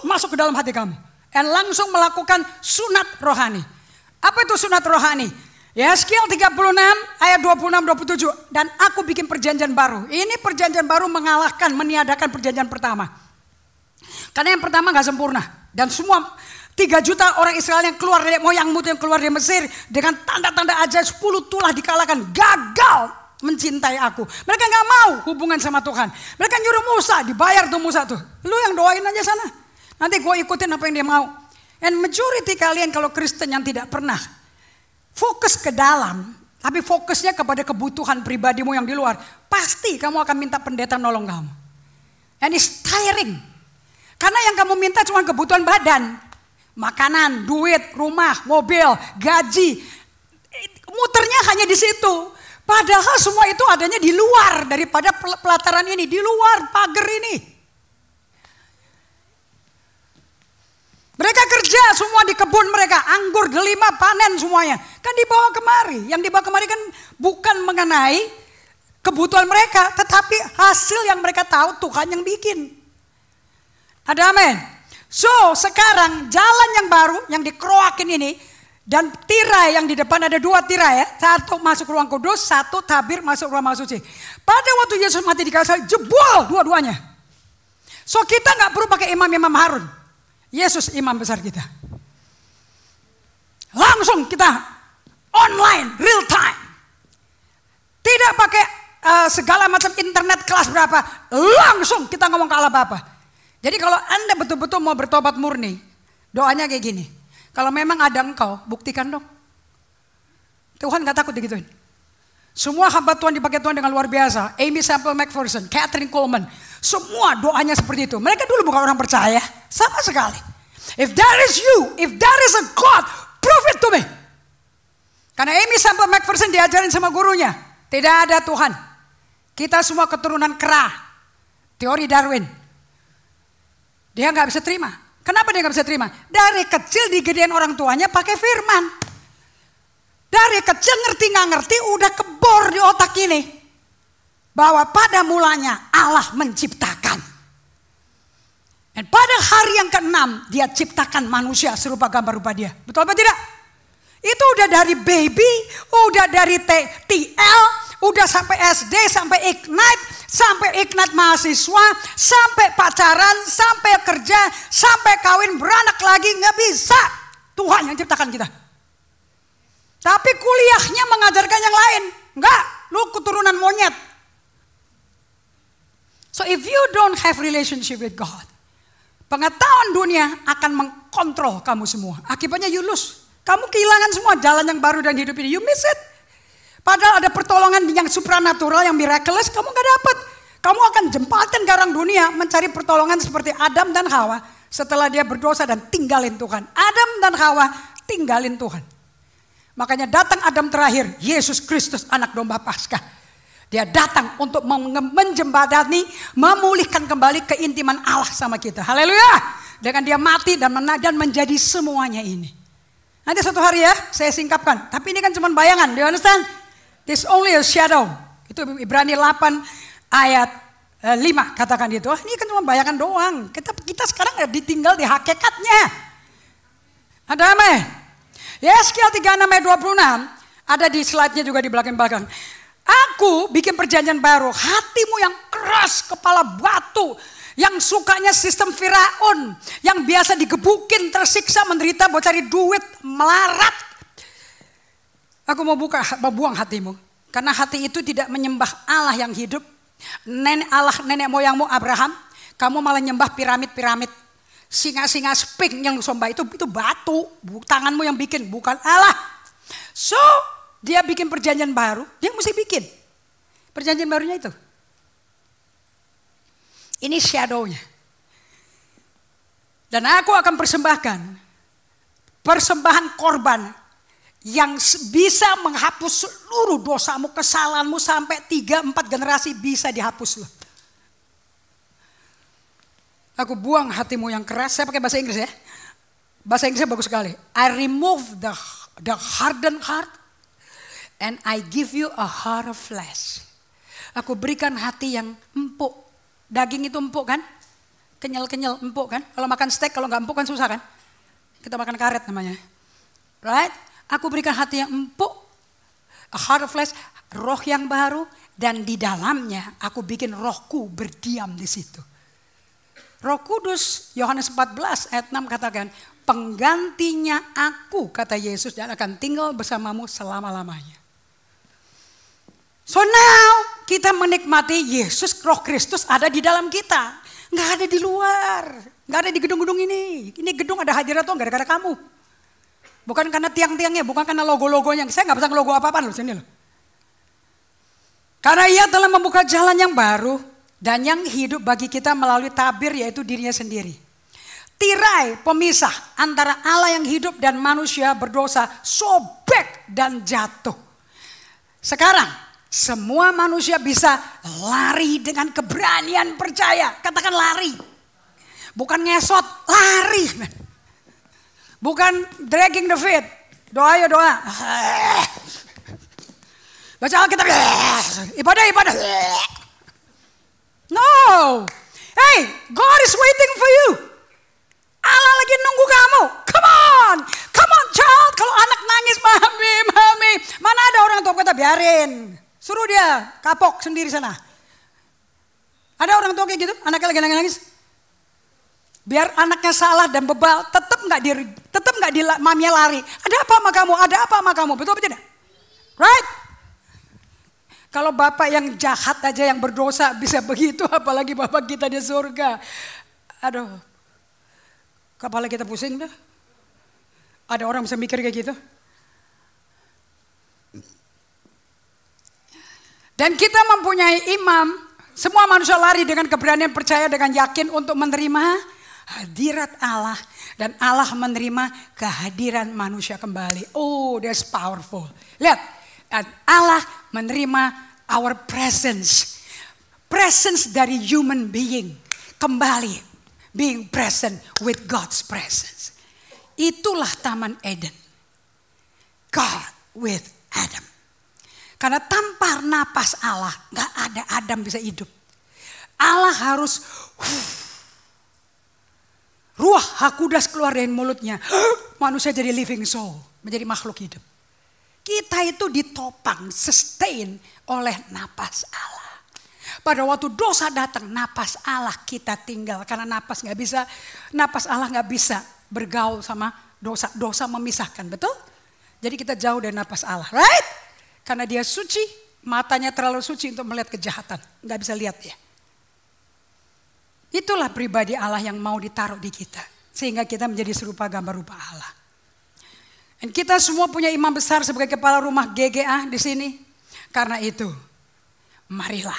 masuk ke dalam hati kamu. Dan langsung melakukan sunat rohani. Apa itu sunat rohani? Yeskiel 36 ayat 26-27. Dan aku bikin perjanjian baru. Ini perjanjian baru mengalahkan, meniadakan perjanjian pertama. Karena yang pertama gak sempurna. Dan semua 3 juta orang Israel yang keluar dari moyangmu yang keluar dari Mesir. Dengan tanda-tanda ajaib 10 tulah dikalahkan. Gagal mencintai aku. Mereka gak mau hubungan sama Tuhan. Mereka nyuruh Musa, dibayar tuh Musa tuh. Lu yang doain aja sana. Nanti gue ikutin apa yang dia mau. And majority kalian kalau Kristen yang tidak pernah fokus ke dalam, tapi fokusnya kepada kebutuhan pribadimu yang di luar, pasti kamu akan minta pendeta nolong kamu. And it's tiring. Karena yang kamu minta cuma kebutuhan badan. Makanan, duit, rumah, mobil, gaji. Muternya hanya di situ. Padahal semua itu adanya di luar daripada pelataran ini. Di luar pagar ini. Mereka kerja semua di kebun mereka, anggur, delima, panen semuanya. Kan dibawa kemari. Yang dibawa kemari kan bukan mengenai kebutuhan mereka, tetapi hasil yang mereka tahu Tuhan yang bikin. Ada amin. So sekarang jalan yang baru yang dikeroakin ini, dan tirai yang di depan ada 2 tirai ya. Satu masuk ruang kudus, satu tabir masuk ruang maha suci. Pada waktu Yesus mati di kayu salib, jebol dua-duanya. So kita gak perlu pakai imam-imam Harun. Yesus imam besar kita. Langsung kita online, real time. Tidak pakai segala macam internet kelas berapa. Langsung kita ngomong ke Allah Bapa. Jadi kalau Anda betul-betul mau bertobat murni, doanya kayak gini. Kalau memang ada engkau, buktikan dong. Tuhan gak takut digituin. Semua hamba Tuhan dipakai Tuhan dengan luar biasa. Amy Sample McPherson, Catherine Coleman. Semua doanya seperti itu. Mereka dulu bukan orang percaya. Sama sekali. If there is you, if there is a God, prove it to me. Karena Amy Sample McPherson diajarin sama gurunya. Tidak ada Tuhan. Kita semua keturunan kera. Teori Darwin. Dia gak bisa terima. Kenapa dia gak bisa terima? Dari kecil digedein orang tuanya pakai firman. Dari kecil ngerti gak ngerti udah kebor di otak ini. Bahwa pada mulanya Allah menciptakan. Dan pada hari yang ke-6 dia ciptakan manusia serupa gambar rupa dia. Betul apa tidak? Itu udah dari baby, udah dari TL, udah sampai SD, sampai Ignite mahasiswa, sampai pacaran, sampai kerja, sampai kawin, beranak lagi, gak bisa. Tuhan yang ciptakan kita. Tapi kuliahnya mengajarkan yang lain. Enggak, lu keturunan monyet. So if you don't have relationship with God, pengetahuan dunia akan mengkontrol kamu semua. Akibatnya you lose. Kamu kehilangan semua jalan yang baru dan hidup ini. You miss it. Padahal ada pertolongan yang supranatural, yang miraculous, kamu gak dapat. Kamu akan jembatan ke orang dunia mencari pertolongan seperti Adam dan Hawa setelah dia berdosa dan tinggalin Tuhan. Adam dan Hawa tinggalin Tuhan. Makanya datang Adam terakhir, Yesus Kristus anak domba Paskah. Dia datang untuk menjembatani, memulihkan kembali keintiman Allah sama kita. Haleluya. Dengan dia mati dan menjadi semuanya ini. Nanti suatu hari ya, saya singkapkan. Tapi ini kan cuma bayangan, do you understand? This only a shadow. Itu Ibrani 8 ayat 5 katakan gitu. Ini kan cuma bayangan doang. Kita sekarang ditinggal di hakikatnya. Ada apa? Yeskiel 36 ayat 26. Ada di slide-nya juga di belakang-belakang. Aku bikin perjanjian baru. Hatimu yang keras, kepala batu. Yang sukanya sistem Firaun. Yang biasa digebukin, tersiksa, menderita, mau cari duit, melarat. Aku mau buang hatimu. Karena hati itu tidak menyembah Allah yang hidup. Nenek moyangmu Abraham. Kamu malah nyembah piramid-piramid. Singa-singa sphinx yang lu sembah itu batu. Tanganmu yang bikin, bukan Allah. So, dia bikin perjanjian baru. Dia mesti bikin. Perjanjian barunya itu. Ini shadow-nya. Dan aku akan persembahkan persembahan korban yang bisa menghapus seluruh dosamu, kesalahanmu sampai 3-4 generasi bisa dihapus loh. Aku buang hatimu yang keras. Saya pakai bahasa Inggris ya. Bahasa Inggrisnya bagus sekali. I remove the hardened heart and I give you a heart of flesh. Aku berikan hati yang empuk. Daging itu empuk kan? Kenyal-kenyal empuk kan? Kalau makan steak kalau nggak empuk kan susah kan? Kita makan karet namanya. Right? Aku berikan hati yang empuk. A heart of flesh. Roh yang baru. Dan di dalamnya aku bikin rohku berdiam di situ. Roh Kudus, Yohanes 14 ayat 6 katakan, penggantinya aku, kata Yesus, dan akan tinggal bersamamu selama-lamanya. So now kita menikmati Yesus, Roh Kristus ada di dalam kita. Nggak ada di luar, nggak ada di gedung-gedung ini. Ini gedung ada hadirat tuh gara-gara kamu. Bukan karena tiang-tiangnya, bukan karena logo-logonya. Saya nggak bisa ngelogo apa-apaan loh sini loh. Karena ia telah membuka jalan yang baru. Dan yang hidup bagi kita melalui tabir yaitu dirinya sendiri. Tirai pemisah antara Allah yang hidup dan manusia berdosa sobek dan jatuh. Sekarang semua manusia bisa lari dengan keberanian percaya. Katakan lari. Bukan ngesot, lari. Bukan dragging the feet. Doa ya doa. Baca Alkitab. Ibadah. No, hey, God is waiting for you. Allah lagi nunggu kamu. Come on child. Kalau anak nangis, mami, mana ada orang tua kata biarin. Suruh dia kapok sendiri sana. Ada orang tua kayak gitu, anaknya lagi nangis. Biar anaknya salah dan bebal, tetap nggak di maminya lari. Ada apa sama kamu? Betul apa tidak? Right? Kalau bapak yang jahat aja yang berdosa bisa begitu, apalagi bapak kita di surga. Aduh, kepala kita pusing dah. Ada orang bisa mikir kayak gitu. Dan kita mempunyai imam, semua manusia lari dengan keberanian percaya dengan yakin untuk menerima hadirat Allah. Dan Allah menerima kehadiran manusia kembali. Oh, that's powerful. Lihat, Allah menerima our presence. Presence dari human being. Kembali. Being present with God's presence. Itulah Taman Eden. God with Adam. Karena tanpa napas Allah, gak ada Adam bisa hidup. Allah harus ruah hakudas keluar dari mulutnya. Manusia jadi living soul. Menjadi makhluk hidup. Kita itu ditopang, sustain oleh napas Allah. Pada waktu dosa datang, napas Allah kita tinggal. Karena napas Allah nggak bisa bergaul sama dosa. Dosa memisahkan, betul? Jadi kita jauh dari napas Allah, right? Karena dia suci, matanya terlalu suci untuk melihat kejahatan. Nggak bisa lihat ya. Itulah pribadi Allah yang mau ditaruh di kita. Sehingga kita menjadi serupa gambar rupa Allah. Dan kita semua punya imam besar sebagai kepala rumah GGA di sini. Karena itu, marilah.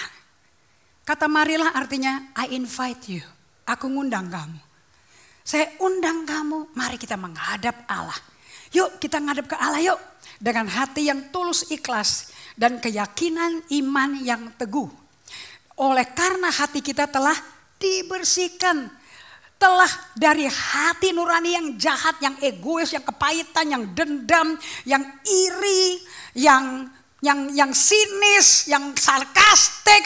Kata marilah artinya I invite you. Aku ngundang kamu. Saya undang kamu, mari kita menghadap Allah. Yuk kita ngadap ke Allah yuk. Dengan hati yang tulus ikhlas dan keyakinan iman yang teguh. Oleh karena hati kita telah dibersihkan. Telah dari hati nurani yang jahat, yang egois, yang kepahitan, yang dendam, yang iri, yang sinis, yang sarkastik.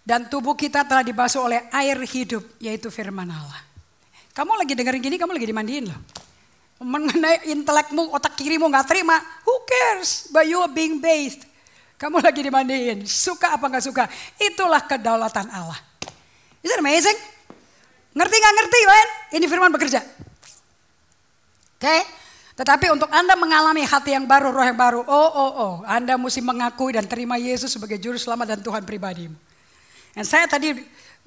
Dan tubuh kita telah dibasuh oleh air hidup, yaitu firman Allah. Kamu lagi dengerin gini, kamu lagi dimandiin loh. Mengenai intelekmu, otak kirimu gak terima, who cares? But you are being bathed. Kamu lagi dimandiin, suka apa gak suka. Itulah kedaulatan Allah. Is it amazing? Ngerti gak ngerti kan? Ini firman bekerja. Oke? Tetapi untuk Anda mengalami hati yang baru, roh yang baru. Anda mesti mengakui dan terima Yesus sebagai juru selamat dan Tuhan pribadimu. Dan saya tadi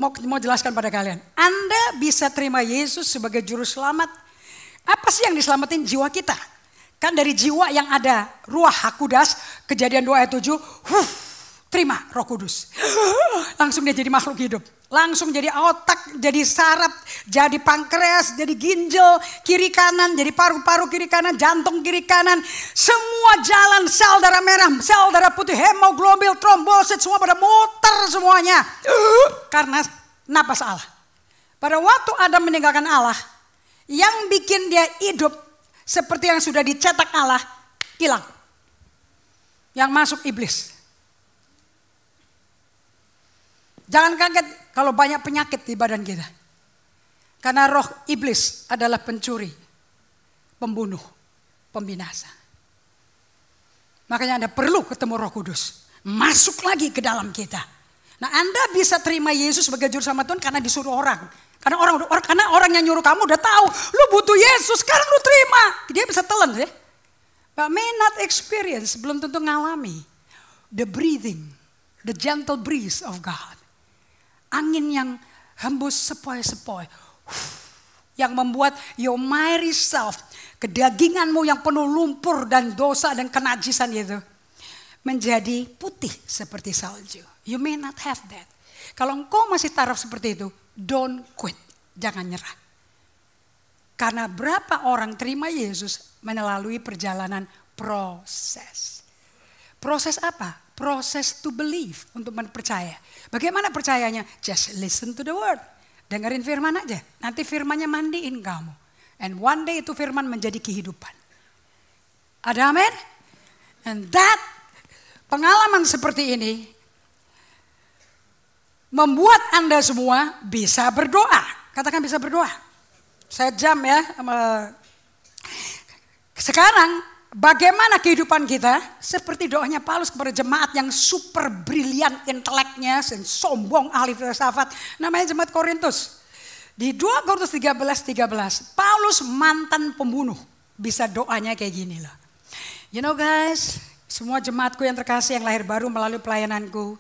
mau jelaskan pada kalian. Anda bisa terima Yesus sebagai juru selamat. Apa sih yang diselamatin? Jiwa kita. Kan dari jiwa yang ada ruah hakudas, Kejadian 2 ayat 7. Terima Roh Kudus. Langsung dia jadi makhluk hidup. Langsung jadi otak, jadi saraf, jadi pankreas, jadi ginjal kiri kanan, jadi paru-paru kiri kanan, jantung kiri kanan. Semua jalan, sel darah merah, sel darah putih, hemoglobin, trombosit, semua pada muter semuanya. Karena napas Allah. Pada waktu Adam meninggalkan Allah, yang bikin dia hidup seperti yang sudah dicetak Allah, hilang. Yang masuk iblis. Jangan kaget kalau banyak penyakit di badan kita. Karena roh iblis adalah pencuri, pembunuh, pembinasa. Makanya Anda perlu ketemu Roh Kudus. Masuk lagi ke dalam kita. Nah, Anda bisa terima Yesus sebagai juru selamat Tuhan karena disuruh orang. Karena orang yang nyuruh kamu udah tahu, lu butuh Yesus, sekarang lu terima. Dia bisa telan ya. But may not experience, belum tentu ngalami the breathing, the gentle breeze of God. Angin yang hembus sepoi-sepoi. Yang membuat your mighty self, kedaginganmu yang penuh lumpur dan dosa dan kenajisan itu, menjadi putih seperti salju. You may not have that. Kalau engkau masih taraf seperti itu, don't quit. Jangan nyerah. Karena berapa orang terima Yesus melalui perjalanan proses. Proses apa? Proses to believe, untuk percaya. Bagaimana percayanya? Just listen to the word. Dengerin firman aja. Nanti firmannya mandiin kamu. And one day itu firman menjadi kehidupan. Ada amin? And that, pengalaman seperti ini membuat Anda semua bisa berdoa. Katakan bisa berdoa. Saya jam ya. Sekarang bagaimana kehidupan kita? Seperti doanya Paulus kepada jemaat yang super brilian inteleknya, sombong ahli filsafat. Namanya jemaat Korintus. Di 2 Korintus 13, Paulus mantan pembunuh. Bisa doanya kayak gini loh. You know guys, semua jemaatku yang terkasih yang lahir baru melalui pelayananku.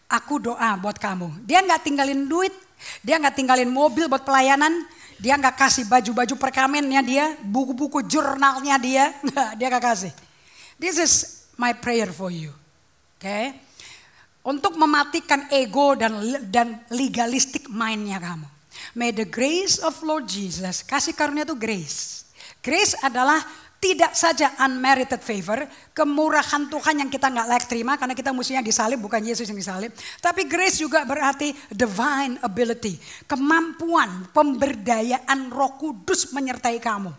Aku doa buat kamu. Dia gak tinggalin duit, dia gak tinggalin mobil buat pelayanan. Dia gak kasih baju-baju perkamennya dia, buku-buku jurnalnya dia gak kasih. This is my prayer for you. Okay? Untuk mematikan ego dan legalistic mindnya kamu. May the grace of Lord Jesus, kasih karunia itu grace. Grace adalah tidak saja unmerited favor, kemurahan Tuhan yang kita gak layak terima karena kita mestinya disalib, bukan Yesus yang disalib. Tapi grace juga berarti divine ability, kemampuan, pemberdayaan Roh Kudus menyertai kamu.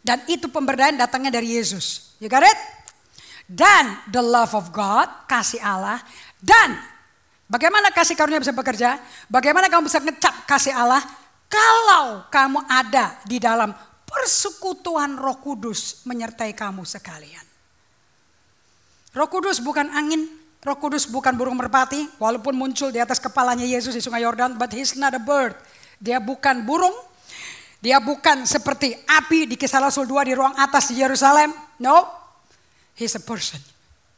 Dan itu pemberdayaan datangnya dari Yesus. You got it? Dan the love of God, kasih Allah. Dan bagaimana kasih karunia bisa bekerja? Bagaimana kamu bisa ngecap kasih Allah? Kalau kamu ada di dalam persekutuan Roh Kudus menyertai kamu sekalian. Roh Kudus bukan angin, Roh Kudus bukan burung merpati, walaupun muncul di atas kepalanya Yesus di Sungai Yordan, but he's not a bird. Dia bukan burung, dia bukan seperti api di Kisah Rasul 2 di ruang atas di Yerusalem. No, he's a person.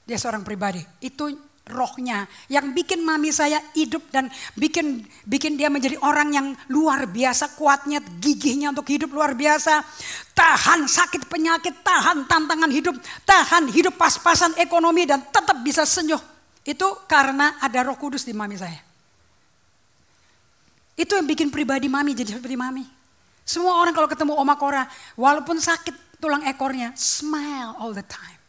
Dia seorang pribadi. Itu rohnya yang bikin mami saya hidup dan bikin dia menjadi orang yang luar biasa kuatnya, gigihnya untuk hidup luar biasa. Tahan sakit penyakit, tahan tantangan hidup, tahan hidup pas-pasan ekonomi dan tetap bisa senyum. Itu karena ada Roh Kudus di mami saya. Itu yang bikin pribadi mami jadi seperti mami. Semua orang kalau ketemu Oma Cora, walaupun sakit tulang ekornya, smile all the time.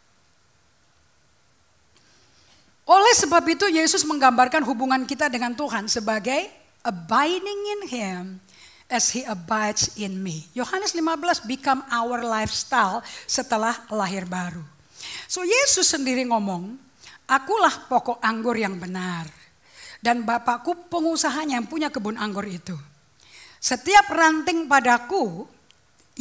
Oleh sebab itu Yesus menggambarkan hubungan kita dengan Tuhan sebagai abiding in Him as He abides in me. Yohanes 15 become our lifestyle setelah lahir baru. So Yesus sendiri ngomong, akulah pokok anggur yang benar. Dan Bapakku pengusahanya yang punya kebun anggur itu. Setiap ranting padaku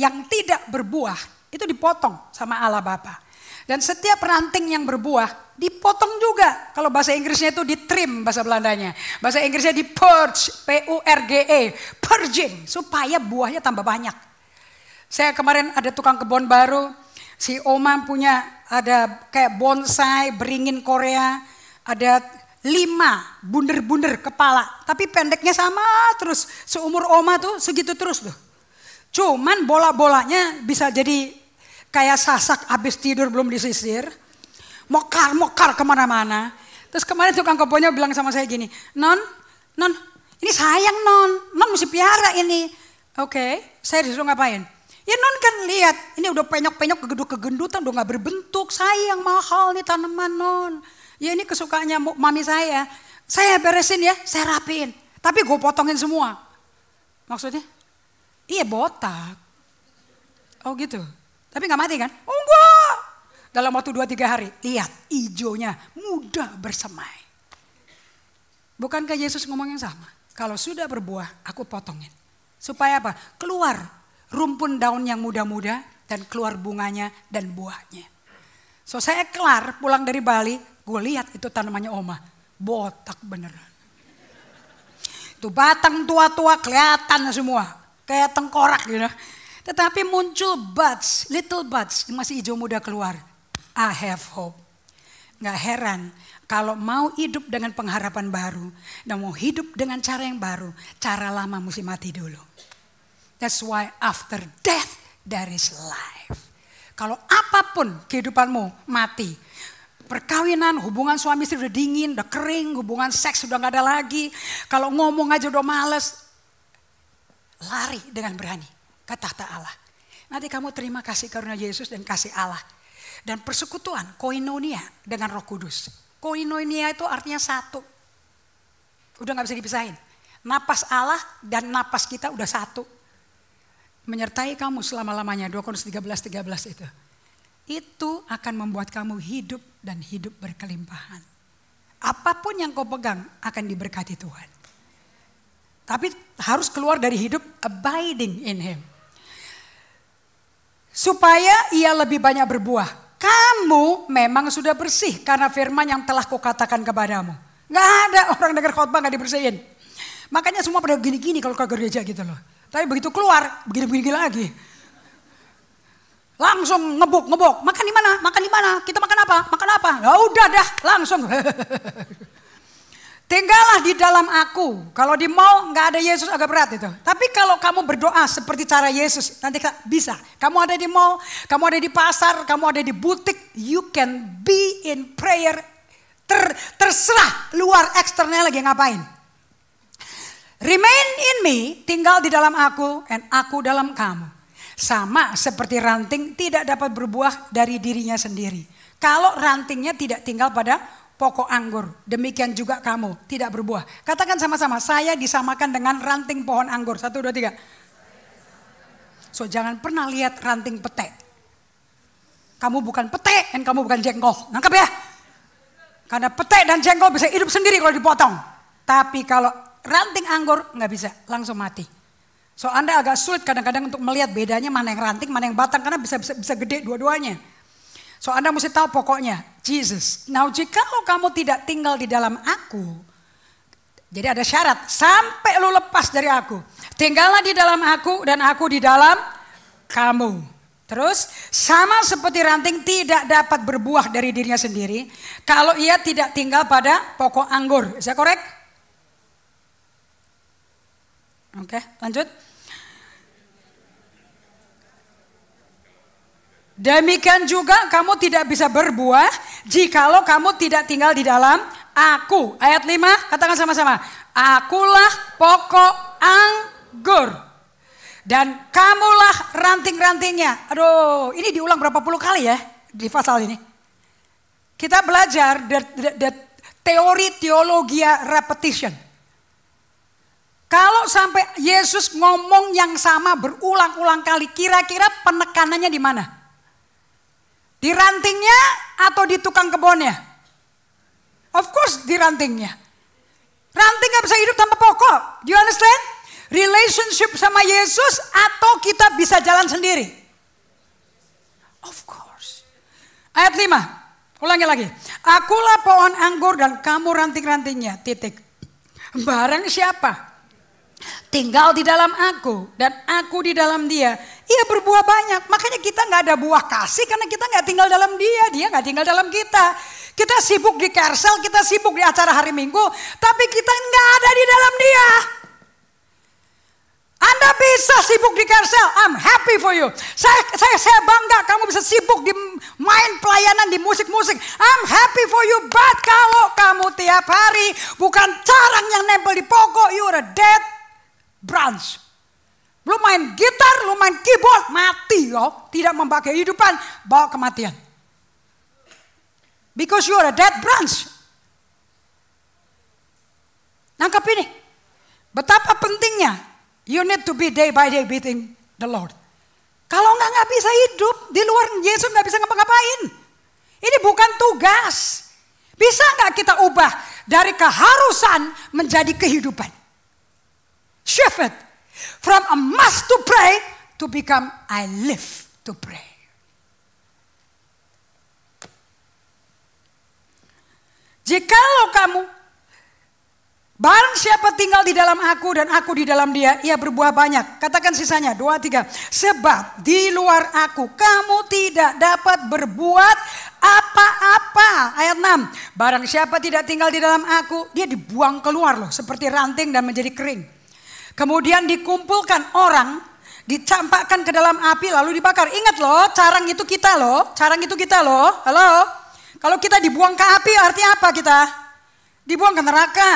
yang tidak berbuah itu dipotong sama Allah Bapa. Dan setiap ranting yang berbuah dipotong juga. Kalau bahasa Inggrisnya itu di-trim bahasa Belandanya. Bahasa Inggrisnya di-purge, P-U-R-G-E, purging. Supaya buahnya tambah banyak. Saya kemarin ada tukang kebun baru. Si Oma punya ada kayak bonsai, beringin Korea. Ada 5 bunder-bunder kepala. Tapi pendeknya sama terus. Seumur Oma tuh segitu terus tuh. Cuman bola-bolanya bisa jadi kayak sasak habis tidur belum disisir. Mokar kemana-mana. Terus kemarin tukang kebunnya bilang sama saya gini. Non, ini sayang non mesti piara ini. Oke, saya disuruh ngapain? Ya non kan lihat, ini udah penyok-penyok kegendutan, udah gak berbentuk. Sayang, mahal nih tanaman non. Ya ini kesukaannya mami saya. Saya beresin ya, saya rapiin. Tapi gue potongin semua. Maksudnya? Iya botak. Oh gitu. Tapi gak mati kan? Oh enggak. Dalam waktu 2-3 hari. Lihat hijaunya mudah bersemai. Bukankah Yesus ngomong yang sama? Kalau sudah berbuah aku potongin. Supaya apa? Keluar rumpun daun yang muda-muda. Dan keluar bunganya dan buahnya. So saya kelar pulang dari Bali. Gue lihat itu tanamannya Oma. Botak beneran. Itu batang tua-tua kelihatan semua. Kayak tengkorak gitu. Tetapi muncul buds, little buds yang masih hijau muda keluar. I have hope. Gak heran kalau mau hidup dengan pengharapan baru. Dan mau hidup dengan cara yang baru. Cara lama mesti mati dulu. That's why after death there is life. Kalau apapun kehidupanmu mati. Perkawinan, hubungan suami istri udah dingin, udah kering. Hubungan seks udah gak ada lagi. Kalau ngomong aja udah males. Lari dengan berani ke tahta Allah. Nanti kamu terima kasih karunia Yesus dan kasih Allah. Dan persekutuan, koinonia dengan Roh Kudus. Koinonia itu artinya satu. Udah gak bisa dipisahin. Napas Allah dan napas kita udah satu. Menyertai kamu selama-lamanya, 2 Korintus 13 itu. Itu akan membuat kamu hidup dan hidup berkelimpahan. Apapun yang kau pegang akan diberkati Tuhan. Tapi harus keluar dari hidup abiding in Him. Supaya ia lebih banyak berbuah. Kamu memang sudah bersih karena firman yang telah kukatakan kepadamu. Gak ada orang dengar khotbah gak dibersihin. Makanya semua pada gini-gini kalau ke gereja gitu loh. Tapi begitu keluar begini-begini lagi. Langsung ngebuk. Makan di mana? Kita makan apa? Ya udah dah langsung. Tinggallah di dalam aku. Kalau di mall gak ada Yesus agak berat itu. Tapi kalau kamu berdoa seperti cara Yesus, nanti bisa. Kamu ada di mall, kamu ada di pasar, kamu ada di butik. You can be in prayer. Terserah luar eksternal lagi ngapain. Remain in me, tinggal di dalam aku, and aku dalam kamu. Sama seperti ranting tidak dapat berbuah dari dirinya sendiri. Kalau rantingnya tidak tinggal pada pokok anggur, demikian juga kamu tidak berbuah. Katakan sama-sama, saya disamakan dengan ranting pohon anggur. 1, 2, 3. So jangan pernah lihat ranting pete. Kamu bukan pete dan kamu bukan jengkol. Nangkep ya? Karena pete dan jengkol bisa hidup sendiri kalau dipotong. Tapi kalau ranting anggur nggak bisa, langsung mati. So Anda agak sulit kadang-kadang untuk melihat bedanya mana yang ranting, mana yang batang. Karena bisa gede dua-duanya. So Anda mesti tahu pokoknya, Jesus. Nah jika kamu tidak tinggal di dalam aku, jadi ada syarat, sampai lu lepas dari aku. Tinggallah di dalam aku dan aku di dalam kamu. Terus sama seperti ranting tidak dapat berbuah dari dirinya sendiri kalau ia tidak tinggal pada pokok anggur. Saya korek? Oke, lanjut. Demikian juga kamu tidak bisa berbuah jikalau kamu tidak tinggal di dalam aku. Ayat 5, katakan sama-sama. Akulah pokok anggur. Dan kamulah ranting-rantingnya. Aduh, ini diulang berapa puluh kali ya di pasal ini. Kita belajar the teori teologia repetition. Kalau sampai Yesus ngomong yang sama berulang-ulang kali, kira-kira penekanannya di mana? Di rantingnya atau di tukang kebunnya? Of course di rantingnya. Ranting gak bisa hidup tanpa pokok. Do you understand? Relationship sama Yesus atau kita bisa jalan sendiri? Of course. Ayat 5. Ulangi lagi. Akulah pohon anggur dan kamu ranting-rantingnya. Titik. Barang siapa tinggal di dalam aku dan aku di dalam dia, ia berbuah banyak. Makanya kita gak ada buah kasih karena kita gak tinggal dalam dia. Dia gak tinggal dalam kita. Kita sibuk di Kersel, kita sibuk di acara hari Minggu, tapi kita gak ada di dalam dia. Anda bisa sibuk di Kersel, I'm happy for you. Saya bangga kamu bisa sibuk di main pelayanan di musik-musik. I'm happy for you, but kalau kamu tiap hari bukan carang yang nempel di pokok, you're a dead branch. Lu main gitar, lu main keyboard, mati yo. Tidak membawa kehidupan, bawa kematian. Because you're a dead branch. Nangkap ini. Betapa pentingnya. You need to be day by day beating the Lord. Kalau nggak bisa hidup di luar Yesus nggak bisa ngapa-ngapain. Ini bukan tugas. Bisa nggak kita ubah dari keharusan menjadi kehidupan? Shift it from a must to pray to become I live to pray. Jikalau kamu barang siapa tinggal di dalam aku dan aku di dalam dia, ia berbuah banyak. Katakan sisanya, 2, 3. Sebab di luar aku kamu tidak dapat berbuat apa-apa. Ayat 6. Barang siapa tidak tinggal di dalam aku, dia dibuang keluar loh. Seperti ranting dan menjadi kering. Kemudian dikumpulkan orang, dicampakkan ke dalam api lalu dibakar. Ingat loh, carang itu kita loh. Carang itu kita loh. Halo? Kalau kita dibuang ke api artinya apa kita? Dibuang ke neraka.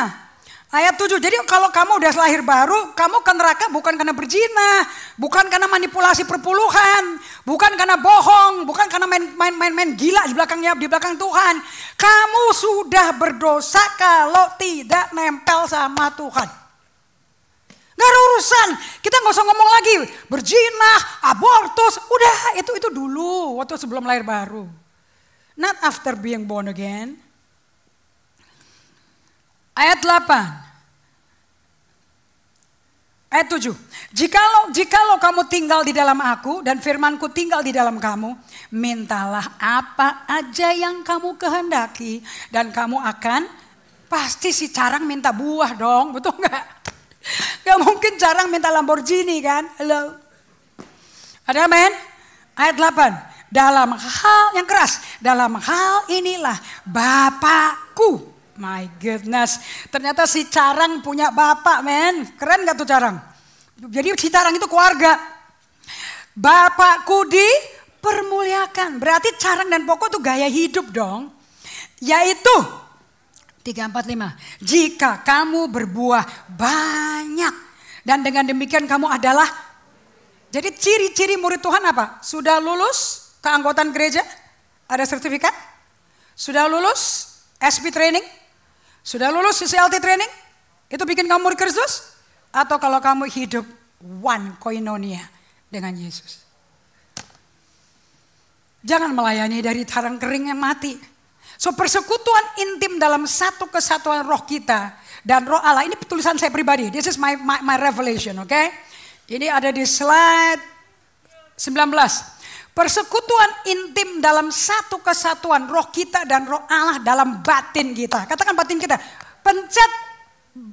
Ayat 7, jadi kalau kamu udah lahir baru, kamu ke neraka bukan karena berzina, bukan karena manipulasi perpuluhan, bukan karena bohong, bukan karena main gila di belakang Tuhan. Kamu sudah berdosa kalau tidak nempel sama Tuhan. Gak ada urusan, kita gak usah ngomong lagi berzina, abortus, udah itu dulu waktu sebelum lahir baru. Not after being born again. Ayat 8. Ayat 7. Jikalau kamu tinggal di dalam aku dan firmanku tinggal di dalam kamu, mintalah apa aja yang kamu kehendaki dan kamu akan, pasti si carang minta buah dong, betul gak? Gak mungkin carang minta Lamborghini kan? Halo. Ada amin? Ayat 8. Dalam hal yang keras, dalam hal inilah Bapakku. My goodness, ternyata si carang punya bapak, men. Keren gak tuh carang? Jadi si carang itu keluarga. Bapakku dipermuliakan. Berarti carang dan pokok itu gaya hidup dong. Yaitu 3, 4, 5. Jika kamu berbuah banyak dan dengan demikian kamu adalah. Jadi ciri-ciri murid Tuhan apa? Sudah lulus keanggotaan gereja? Ada sertifikat? Sudah lulus SP training? Sudah lulus CCLT training? Itu bikin kamu murid Kristus? Atau kalau kamu hidup one koinonia dengan Yesus? Jangan melayani dari carang kering yang mati. So persekutuan intim dalam satu kesatuan roh kita dan roh Allah. Ini tulisan saya pribadi. This is my revelation, oke? Okay? Ini ada di slide 19. Persekutuan intim dalam satu kesatuan roh kita dan roh Allah dalam batin kita. Katakan batin kita. Pencet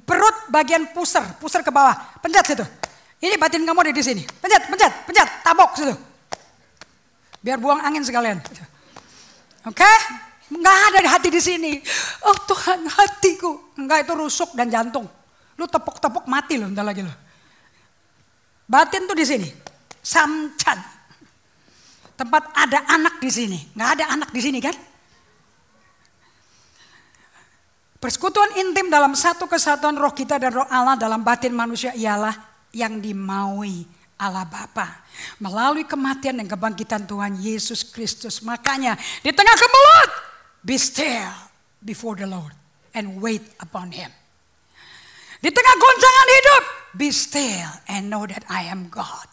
perut bagian pusar ke bawah. Pencet situ. Ini batin kamu ada di sini. Pencet, tabok situ. Biar buang angin sekalian. Oke? Nggak ada hati di sini. Oh Tuhan, hatiku. Enggak, itu rusuk dan jantung. Lu tepuk-tepuk mati lo bentar lagi lo. Batin tuh di sini. Samcan. Tempat ada anak di sini. Nggak ada anak di sini kan? Persekutuan intim dalam satu kesatuan roh kita dan roh Allah dalam batin manusia ialah yang dimaui Allah Bapa melalui kematian dan kebangkitan Tuhan Yesus Kristus. Makanya di tengah kemelut, be still before the Lord and wait upon Him. Di tengah goncangan hidup, be still and know that I am God.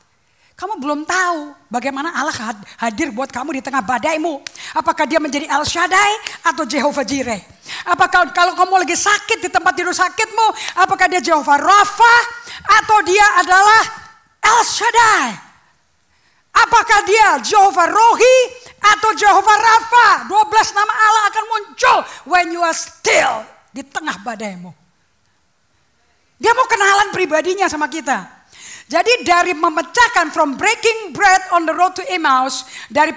Kamu belum tahu bagaimana Allah hadir buat kamu di tengah badaimu. Apakah dia menjadi El Shaddai atau Jehovah Jireh? Apakah kalau kamu lagi sakit di tempat tidur sakitmu, apakah dia Jehovah Rafa atau dia adalah El Shaddai? Apakah dia Jehovah Rohi atau Jehovah Rafa? 12 nama Allah akan muncul when you are still di tengah badaimu. Dia mau kenalan pribadinya sama kita. Jadi dari memecahkan from breaking bread on the road to Emmaus, dari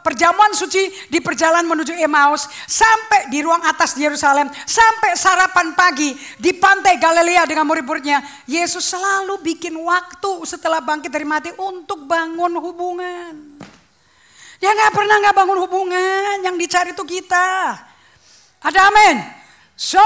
perjamuan suci di perjalanan menuju Emmaus, sampai di ruang atas di Yerusalem, sampai sarapan pagi di pantai Galilea dengan murid-muridnya, Yesus selalu bikin waktu setelah bangkit dari mati untuk bangun hubungan. Dia nggak pernah nggak bangun hubungan, yang dicari itu kita. Ada amin. So,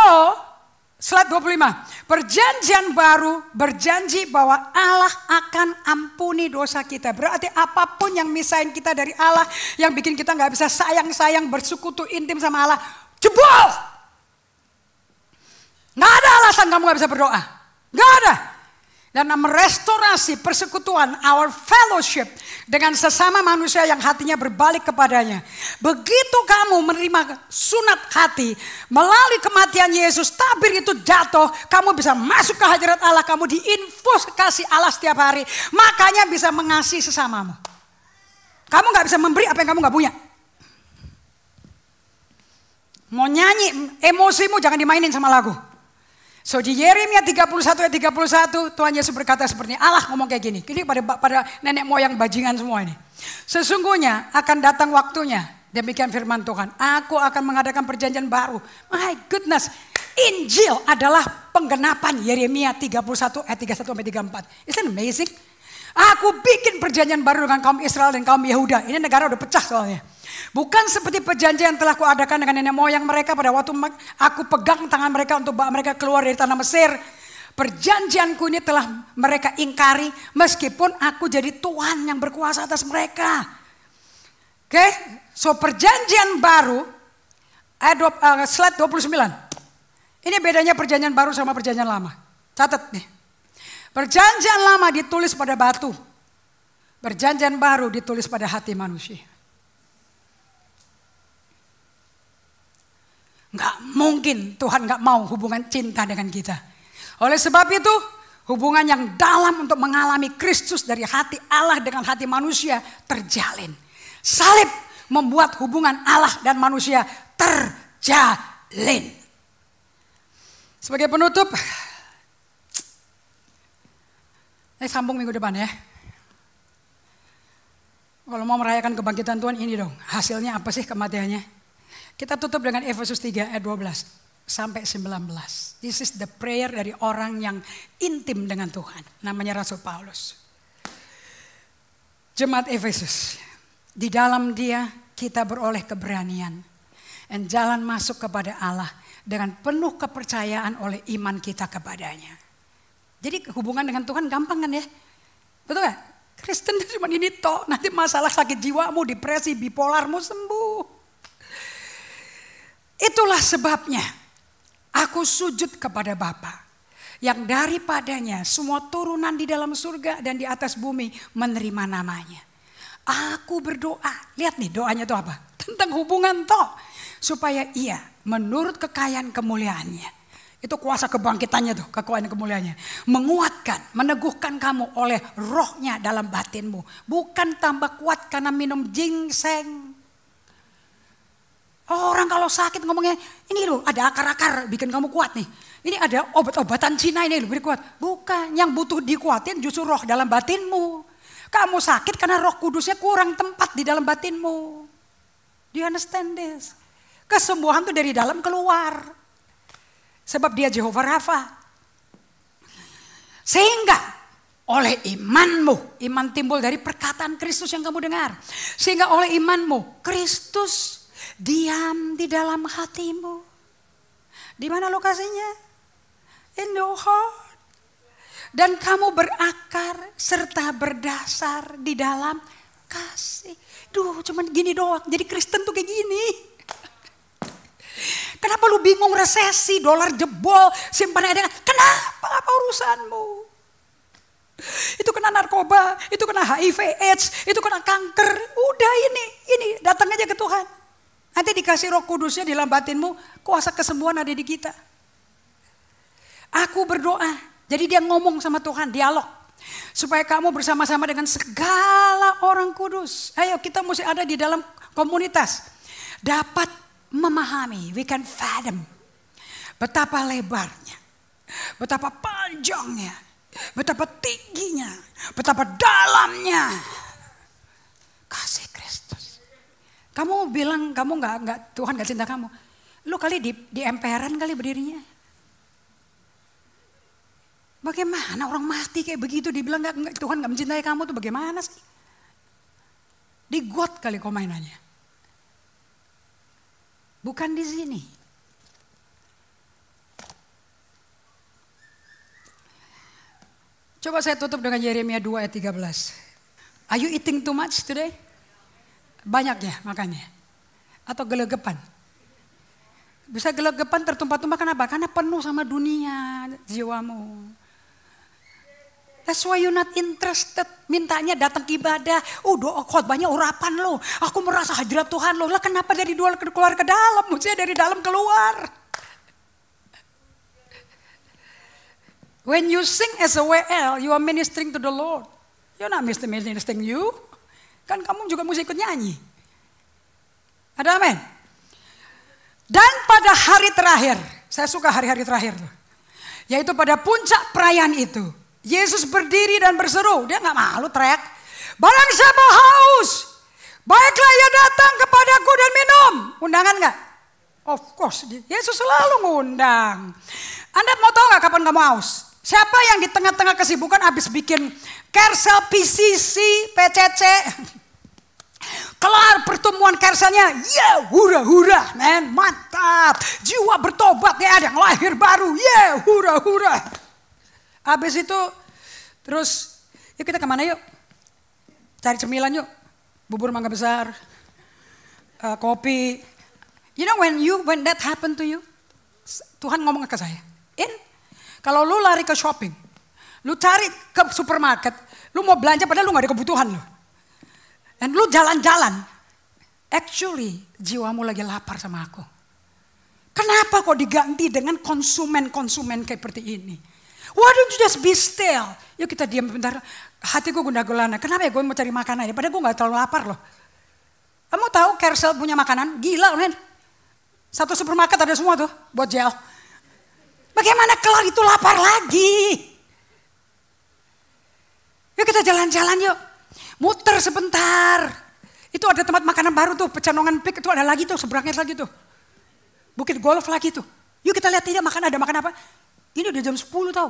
slide 25. Perjanjian baru berjanji bahwa Allah akan ampuni dosa kita. Berarti apapun yang misahin kita dari Allah, yang bikin kita gak bisa sayang-sayang bersekutu intim sama Allah, jebol. Gak ada alasan kamu gak bisa berdoa. Gak ada. Dan merestorasi persekutuan, our fellowship dengan sesama manusia yang hatinya berbalik kepadanya. Begitu kamu menerima sunat hati melalui kematian Yesus, tabir itu jatuh, kamu bisa masuk ke hadirat Allah, kamu diinfus kasih Allah setiap hari. Makanya bisa mengasihi sesamamu. Kamu gak bisa memberi apa yang kamu gak punya. Mau nyanyi, emosimu jangan dimainin sama lagu. So di Yeremia 31 ayat 31 Tuhan Yesus berkata seperti ini. Allah ngomong kayak gini. Ini pada nenek moyang bajingan semua ini. Sesungguhnya akan datang waktunya. Demikian firman Tuhan. Aku akan mengadakan perjanjian baru. My goodness. Injil adalah penggenapan Yeremia 31 ayat 31 sampai 34. Isn't amazing? Aku bikin perjanjian baru dengan kaum Israel dan kaum Yehuda. Ini negara udah pecah soalnya. Bukan seperti perjanjian yang telah kuadakan dengan nenek moyang mereka pada waktu aku pegang tangan mereka untuk bawa mereka keluar dari tanah Mesir. Perjanjianku ini telah mereka ingkari meskipun aku jadi Tuhan yang berkuasa atas mereka. Oke, so perjanjian baru, slide 29. Ini bedanya perjanjian baru sama perjanjian lama. Catat nih. Perjanjian lama ditulis pada batu. Perjanjian baru ditulis pada hati manusia. Nggak mungkin Tuhan nggak mau hubungan cinta dengan kita. Oleh sebab itu hubungan yang dalam untuk mengalami Kristus dari hati Allah dengan hati manusia terjalin. Salib membuat hubungan Allah dan manusia terjalin. Sebagai penutup, saya sambung minggu depan ya. Kalau mau merayakan kebangkitan Tuhan ini dong, hasilnya apa sih kematiannya? Kita tutup dengan Efesus 3 ayat 12 sampai 19. This is the prayer dari orang yang intim dengan Tuhan. Namanya Rasul Paulus. Jemaat Efesus. Di dalam dia kita beroleh keberanian. Dan jalan masuk kepada Allah dengan penuh kepercayaan oleh iman kita kepadanya. Jadi hubungan dengan Tuhan gampang kan ya? Betul gak? Kristen cuma ini toh. Nanti masalah sakit jiwamu, depresi, bipolarmu sembuh. Itulah sebabnya aku sujud kepada Bapa yang daripadanya semua turunan di dalam surga dan di atas bumi menerima namanya. Aku berdoa, lihat nih doanya itu apa? Tentang hubungan toh, supaya ia menurut kekayaan kemuliaannya, itu kuasa kebangkitannya tuh, kekayaan kemuliaannya, menguatkan, meneguhkan kamu oleh rohnya dalam batinmu. Bukan tambah kuat karena minum ginseng. Orang kalau sakit ngomongnya, ini loh ada akar-akar bikin kamu kuat nih. Ini ada obat-obatan Cina ini loh bikin kuat. Bukan, yang butuh dikuatin justru roh dalam batinmu. Kamu sakit karena Roh Kudusnya kurang tempat di dalam batinmu. Do you understand this? Kesembuhan itu dari dalam keluar. Sebab dia Jehovah Rafa. Sehingga oleh imanmu, iman timbul dari perkataan Kristus yang kamu dengar. Sehingga oleh imanmu, Kristus diam di dalam hatimu. Di mana lokasinya? In your heart. Dan kamu berakar serta berdasar di dalam kasih. Duh, cuman gini doang. Jadi Kristen tuh kayak gini. Kenapa lu bingung resesi, dolar jebol, simpanan ada? Kenapa? Apa urusanmu? Itu kena narkoba, itu kena HIV AIDS, itu kena kanker. Udah ini datang aja ke Tuhan. Nanti dikasih Roh Kudusnya di dalam batinmu, kuasa kesembuhan ada di kita. Aku berdoa. Jadi dia ngomong sama Tuhan, dialog. Supaya kamu bersama-sama dengan segala orang kudus. Ayo kita mesti ada di dalam komunitas. Dapat memahami, we can fathom. Betapa lebarnya, betapa panjangnya, betapa tingginya, betapa dalamnya. Kasih Kristus. Kamu bilang kamu nggak Tuhan nggak cinta kamu. Lu kali di emperan kali berdirinya. Bagaimana orang mati kayak begitu dibilang Tuhan gak mencintai kamu tuh bagaimana sih? Di got kali kau mainannya. Bukan di sini. Coba saya tutup dengan Yeremia 2 ayat 13. Are you eating too much today? Banyak ya makannya? Atau gelegepan? Bisa gelegepan tertumpah-tumpah kenapa? Karena penuh sama dunia jiwamu. That's why you're not interested. Mintanya datang ke ibadah. Doa khotbahnya urapan lo. Aku merasa hadirat Tuhan lo. Lah kenapa dari luar keluar ke dalam? Mestinya dari dalam keluar. When you sing as a WL, you are ministering to the Lord. You're not ministering you. Kan kamu juga mesti ikut nyanyi. Ada amin? Dan pada hari terakhir. Saya suka hari-hari terakhir tuh. Yaitu pada puncak perayaan itu. Yesus berdiri dan berseru, dia gak malu teriak. Barang siapa haus, baiklah ia datang kepadaku dan minum. Undangan gak? Of course, Yesus selalu ngundang. Anda mau tahu gak kapan kamu haus? Siapa yang di tengah-tengah kesibukan habis bikin Kersel, PCC, PCC. Kelar pertemuan Kerselnya, hura-hura, men, mantap. Jiwa bertobat, ya ada yang lahir baru, hura-hura. Habis itu terus yuk kita kemana yuk? Cari cemilan yuk. Bubur mangga besar, kopi. You know when that happen to you, Tuhan ngomong ke saya. Kalau lu lari ke shopping, lu cari ke supermarket, lu mau belanja padahal lu gak ada kebutuhan lu. Dan lu jalan-jalan, actually jiwamu lagi lapar sama aku. Kenapa kok diganti dengan konsumen-konsumen kayak seperti ini? Why don't you just be still? Yuk kita diam bentar. Hatiku gundah gulana. Kenapa ya gue mau cari makanan ya? Padahal gue gak terlalu lapar loh. Kamu tahu Kersel punya makanan? Gila men. Satu supermarket ada semua tuh buat gel. Bagaimana kelar itu lapar lagi? Yuk kita jalan-jalan yuk. Muter sebentar. Itu ada tempat makanan baru tuh. Pecenongan Pik itu ada lagi tuh. Seberangnya lagi tuh. Bukit Golf lagi tuh. Yuk kita lihat tidak ada makan apa. Ini udah jam 10 tau.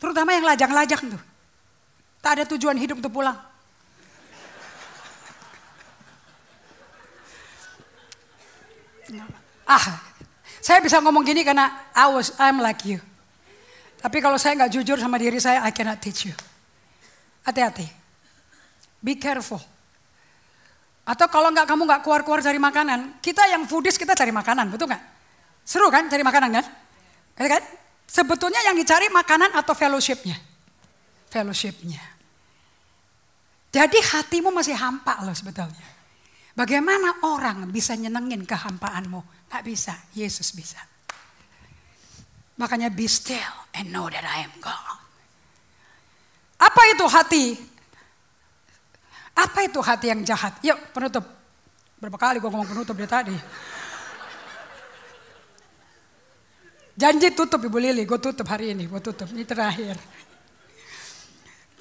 Terutama yang lajang-lajang tuh. Tak ada tujuan hidup untuk pulang. Saya bisa ngomong gini karena I'm like you. Tapi kalau saya gak jujur sama diri saya, I cannot teach you. Hati-hati. Be careful. Atau kalau kamu gak keluar-keluar cari makanan, kita yang foodies kita cari makanan, betul gak? Seru kan cari makanan kan? Kan? Sebetulnya yang dicari makanan atau fellowship-nya. Fellowship-nya. Jadi hatimu masih hampa loh sebetulnya. Bagaimana orang bisa nyenengin kehampaanmu? Gak bisa, Yesus bisa. Makanya be still and know that I am God. Apa itu hati? Apa itu hati yang jahat? Yuk penutup. Berapa kali gue ngomong penutup dari tadi. Janji tutup Ibu Lili, gue tutup hari ini, gue tutup, ini terakhir.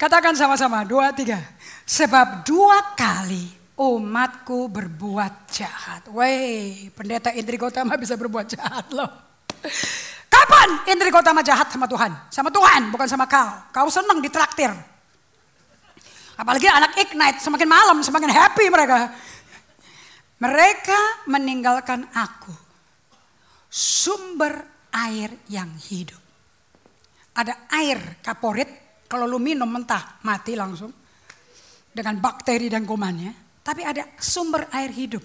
Katakan sama-sama, 2, 3. Sebab 2 kali umatku berbuat jahat. Weh, pendeta Indri Gautama bisa berbuat jahat loh. Kapan Indri Gautama jahat sama Tuhan? Sama Tuhan, bukan sama kau. Kau senang ditraktir. Apalagi anak Ignite, semakin malam semakin happy mereka. Mereka meninggalkan aku, sumber air yang hidup. Ada air kaporit, kalau lu minum mentah mati langsung. Dengan bakteri dan kumannya. Tapi ada sumber air hidup.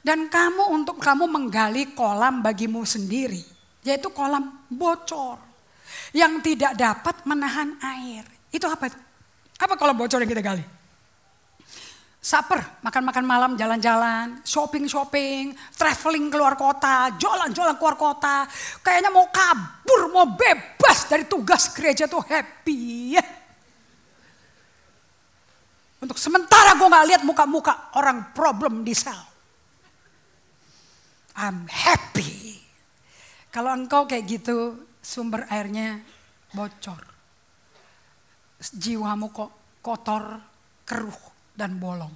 Dan untuk kamu menggali kolam bagimu sendiri. Yaitu kolam bocor. Yang tidak dapat menahan air. Itu apa? Apa kolam bocor yang kita gali? Saper, makan-makan malam, jalan-jalan, shopping-shopping, traveling keluar kota, jalan-jalan keluar kota. Kayaknya mau kabur, mau bebas dari tugas gereja tuh happy. Untuk sementara gue gak lihat muka-muka orang problem di sel. I'm happy. Kalau engkau kayak gitu, sumber airnya bocor. Jiwamu kok kotor, keruh, dan bolong.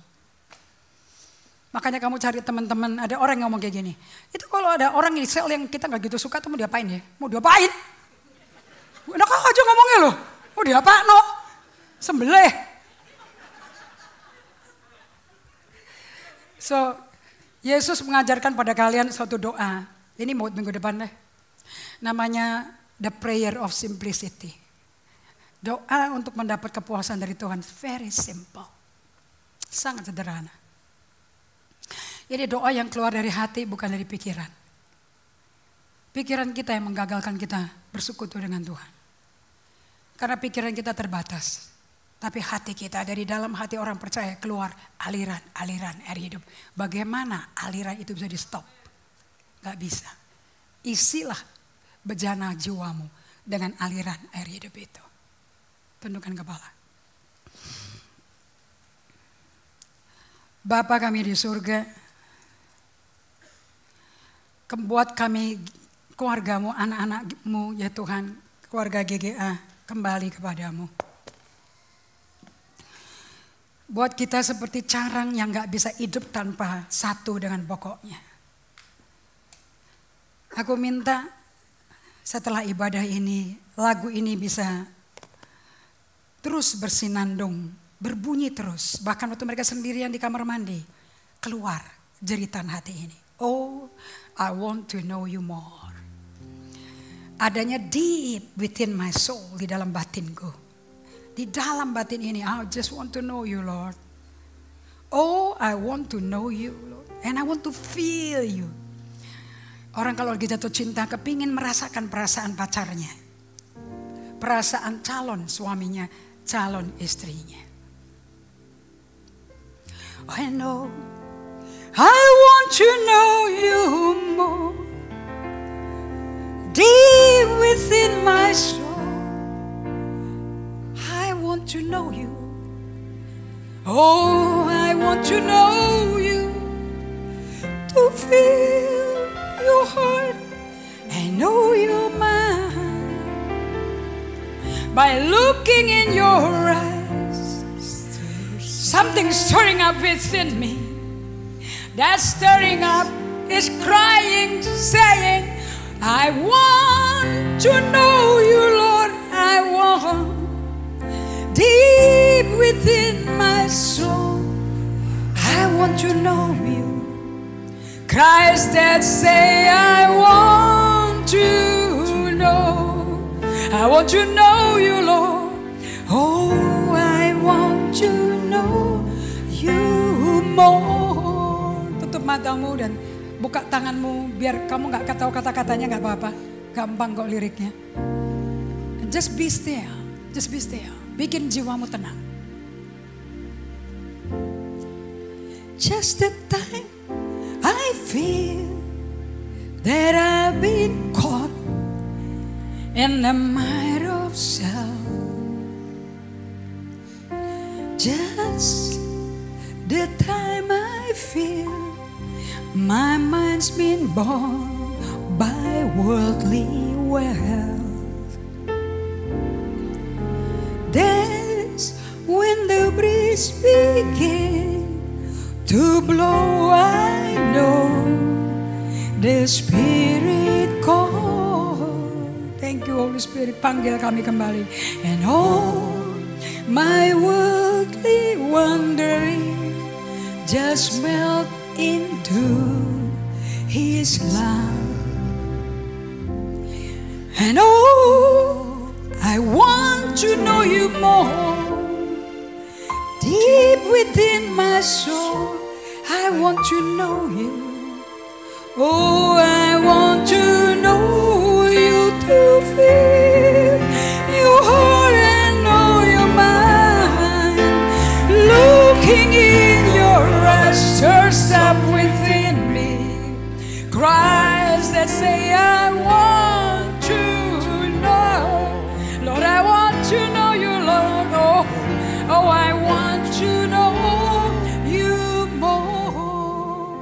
Makanya kamu cari teman-teman, ada orang yang ngomong kayak gini. Itu kalau ada orang di sel yang kita gak gitu suka, tuh mau diapain ya? Mau diapain? Enak aja ngomongnya loh. Mau diapain no? Sembelih. So, Yesus mengajarkan pada kalian suatu doa. Ini mau minggu depan deh. Namanya the prayer of simplicity. Doa untuk mendapat kepuasan dari Tuhan. Very simple. Sangat sederhana. Jadi doa yang keluar dari hati bukan dari pikiran. Pikiran kita yang menggagalkan kita bersekutu dengan Tuhan. Karena pikiran kita terbatas. Tapi hati kita, dari dalam hati orang percaya keluar aliran-aliran air hidup. Bagaimana aliran itu bisa di stop? Gak bisa. Isilah bejana jiwamu dengan aliran air hidup itu. Tundukkan kepala. Bapa kami di surga, buat kami keluargamu, anak-anakmu ya Tuhan, keluarga GGA kembali kepadamu. Buat kita seperti carang yang gak bisa hidup tanpa satu dengan pokoknya. Aku minta setelah ibadah ini, lagu ini bisa terus bersinandung, berbunyi terus. Bahkan waktu mereka sendirian di kamar mandi, keluar jeritan hati ini. Oh, I want to know you more. Adanya deep within my soul, di dalam batinku. Di dalam batin ini, I just want to know you, Lord. Oh, I want to know you, Lord. And I want to feel you. Orang kalau lagi jatuh cinta, kepingin merasakan perasaan pacarnya. Perasaan calon suaminya, calon istrinya. I know, I want to know you more. Deep within my soul. To know you. Oh, I want to know you, to feel your heart and know your mind. By looking in your eyes, something stirring up within me. That stirring up is crying, saying, I want to know you, Lord, I want. Deep within my soul, I want to know you. Christ that say, I want to know you, Lord. Oh, I want to know you more. Tutup matamu dan buka tanganmu biar kamu gak tahu kata-katanya, gak apa-apa. Gampang kok liriknya. Just be still, just be still. Bikin jiwamu tenang. Just the time I feel that I've been caught in the might of self. Just the time I feel my mind's been born by worldly wealth. There's breeze begin to blow, I know the Spirit call. Thank you Holy Spirit, panggil kami kembali. And all my worldly wondering just melt into His love. And oh, I want to know you more. Deep within my soul, I want to know you. Oh, I want to know you to feel your heart and know your mind. Looking in your eyes, stirs up within me cries that say, I want to know. Lord, I want to know you, Lord. Oh, I want to know you more.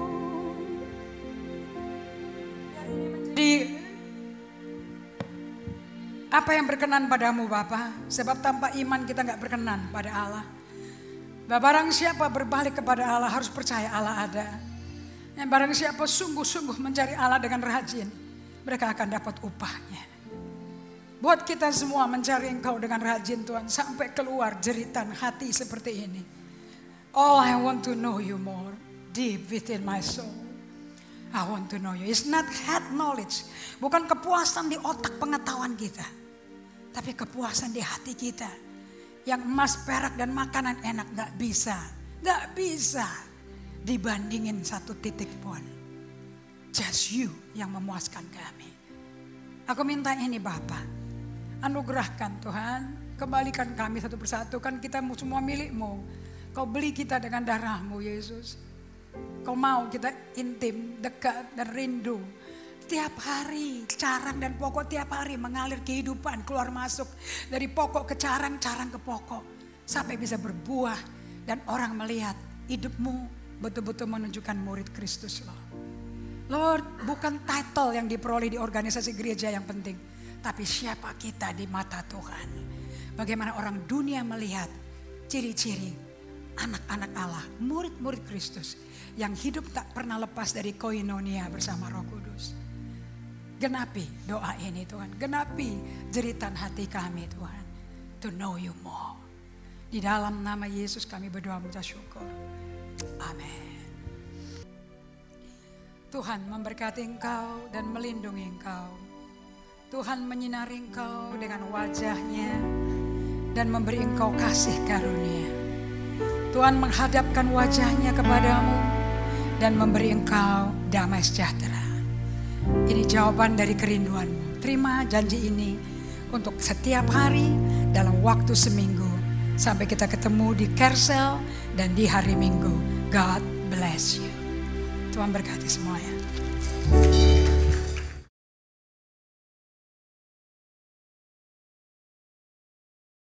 Jadi, apa yang berkenan padamu Bapa? Sebab tanpa iman kita gak berkenan pada Allah. Barang siapa berbalik kepada Allah harus percaya Allah ada. Yang barang siapa sungguh-sungguh mencari Allah dengan rajin, mereka akan dapat upahnya. Buat kita semua mencari Engkau dengan rajin Tuhan, sampai keluar jeritan hati seperti ini. All I want to know you more, deep within my soul. I want to know you. It's not head knowledge, bukan kepuasan di otak pengetahuan kita, tapi kepuasan di hati kita. Yang emas, perak dan makanan enak gak bisa dibandingin satu titik pun. Just you yang memuaskan kami. Aku minta ini Bapa, anugerahkan Tuhan, kembalikan kami satu persatu, kan kita semua milik-Mu. Kau beli kita dengan darah-Mu Yesus. Kau mau kita intim, dekat dan rindu. Tiap hari carang dan pokok, tiap hari mengalir kehidupan keluar masuk dari pokok ke carang, carang ke pokok, sampai bisa berbuah dan orang melihat hidupmu betul-betul menunjukkan murid Kristus loh. Lord, bukan title yang diperoleh di organisasi gereja yang penting, tapi siapa kita di mata Tuhan. Bagaimana orang dunia melihat ciri-ciri anak-anak Allah, murid-murid Kristus yang hidup tak pernah lepas dari koinonia bersama Roh Kudus. Genapi doa ini Tuhan, genapi jeritan hati kami Tuhan, to know you more. Di dalam nama Yesus kami berdoa mengucap syukur. Amin. Tuhan memberkati engkau dan melindungi engkau. Tuhan menyinari engkau dengan wajahnya dan memberi engkau kasih karunia. Tuhan menghadapkan wajahnya kepadamu dan memberi engkau damai sejahtera. Ini jawaban dari kerinduanmu. Terima janji ini untuk setiap hari dalam waktu seminggu. Sampai kita ketemu di Kersel dan di hari Minggu. God bless you. Tuhan berkati semuanya.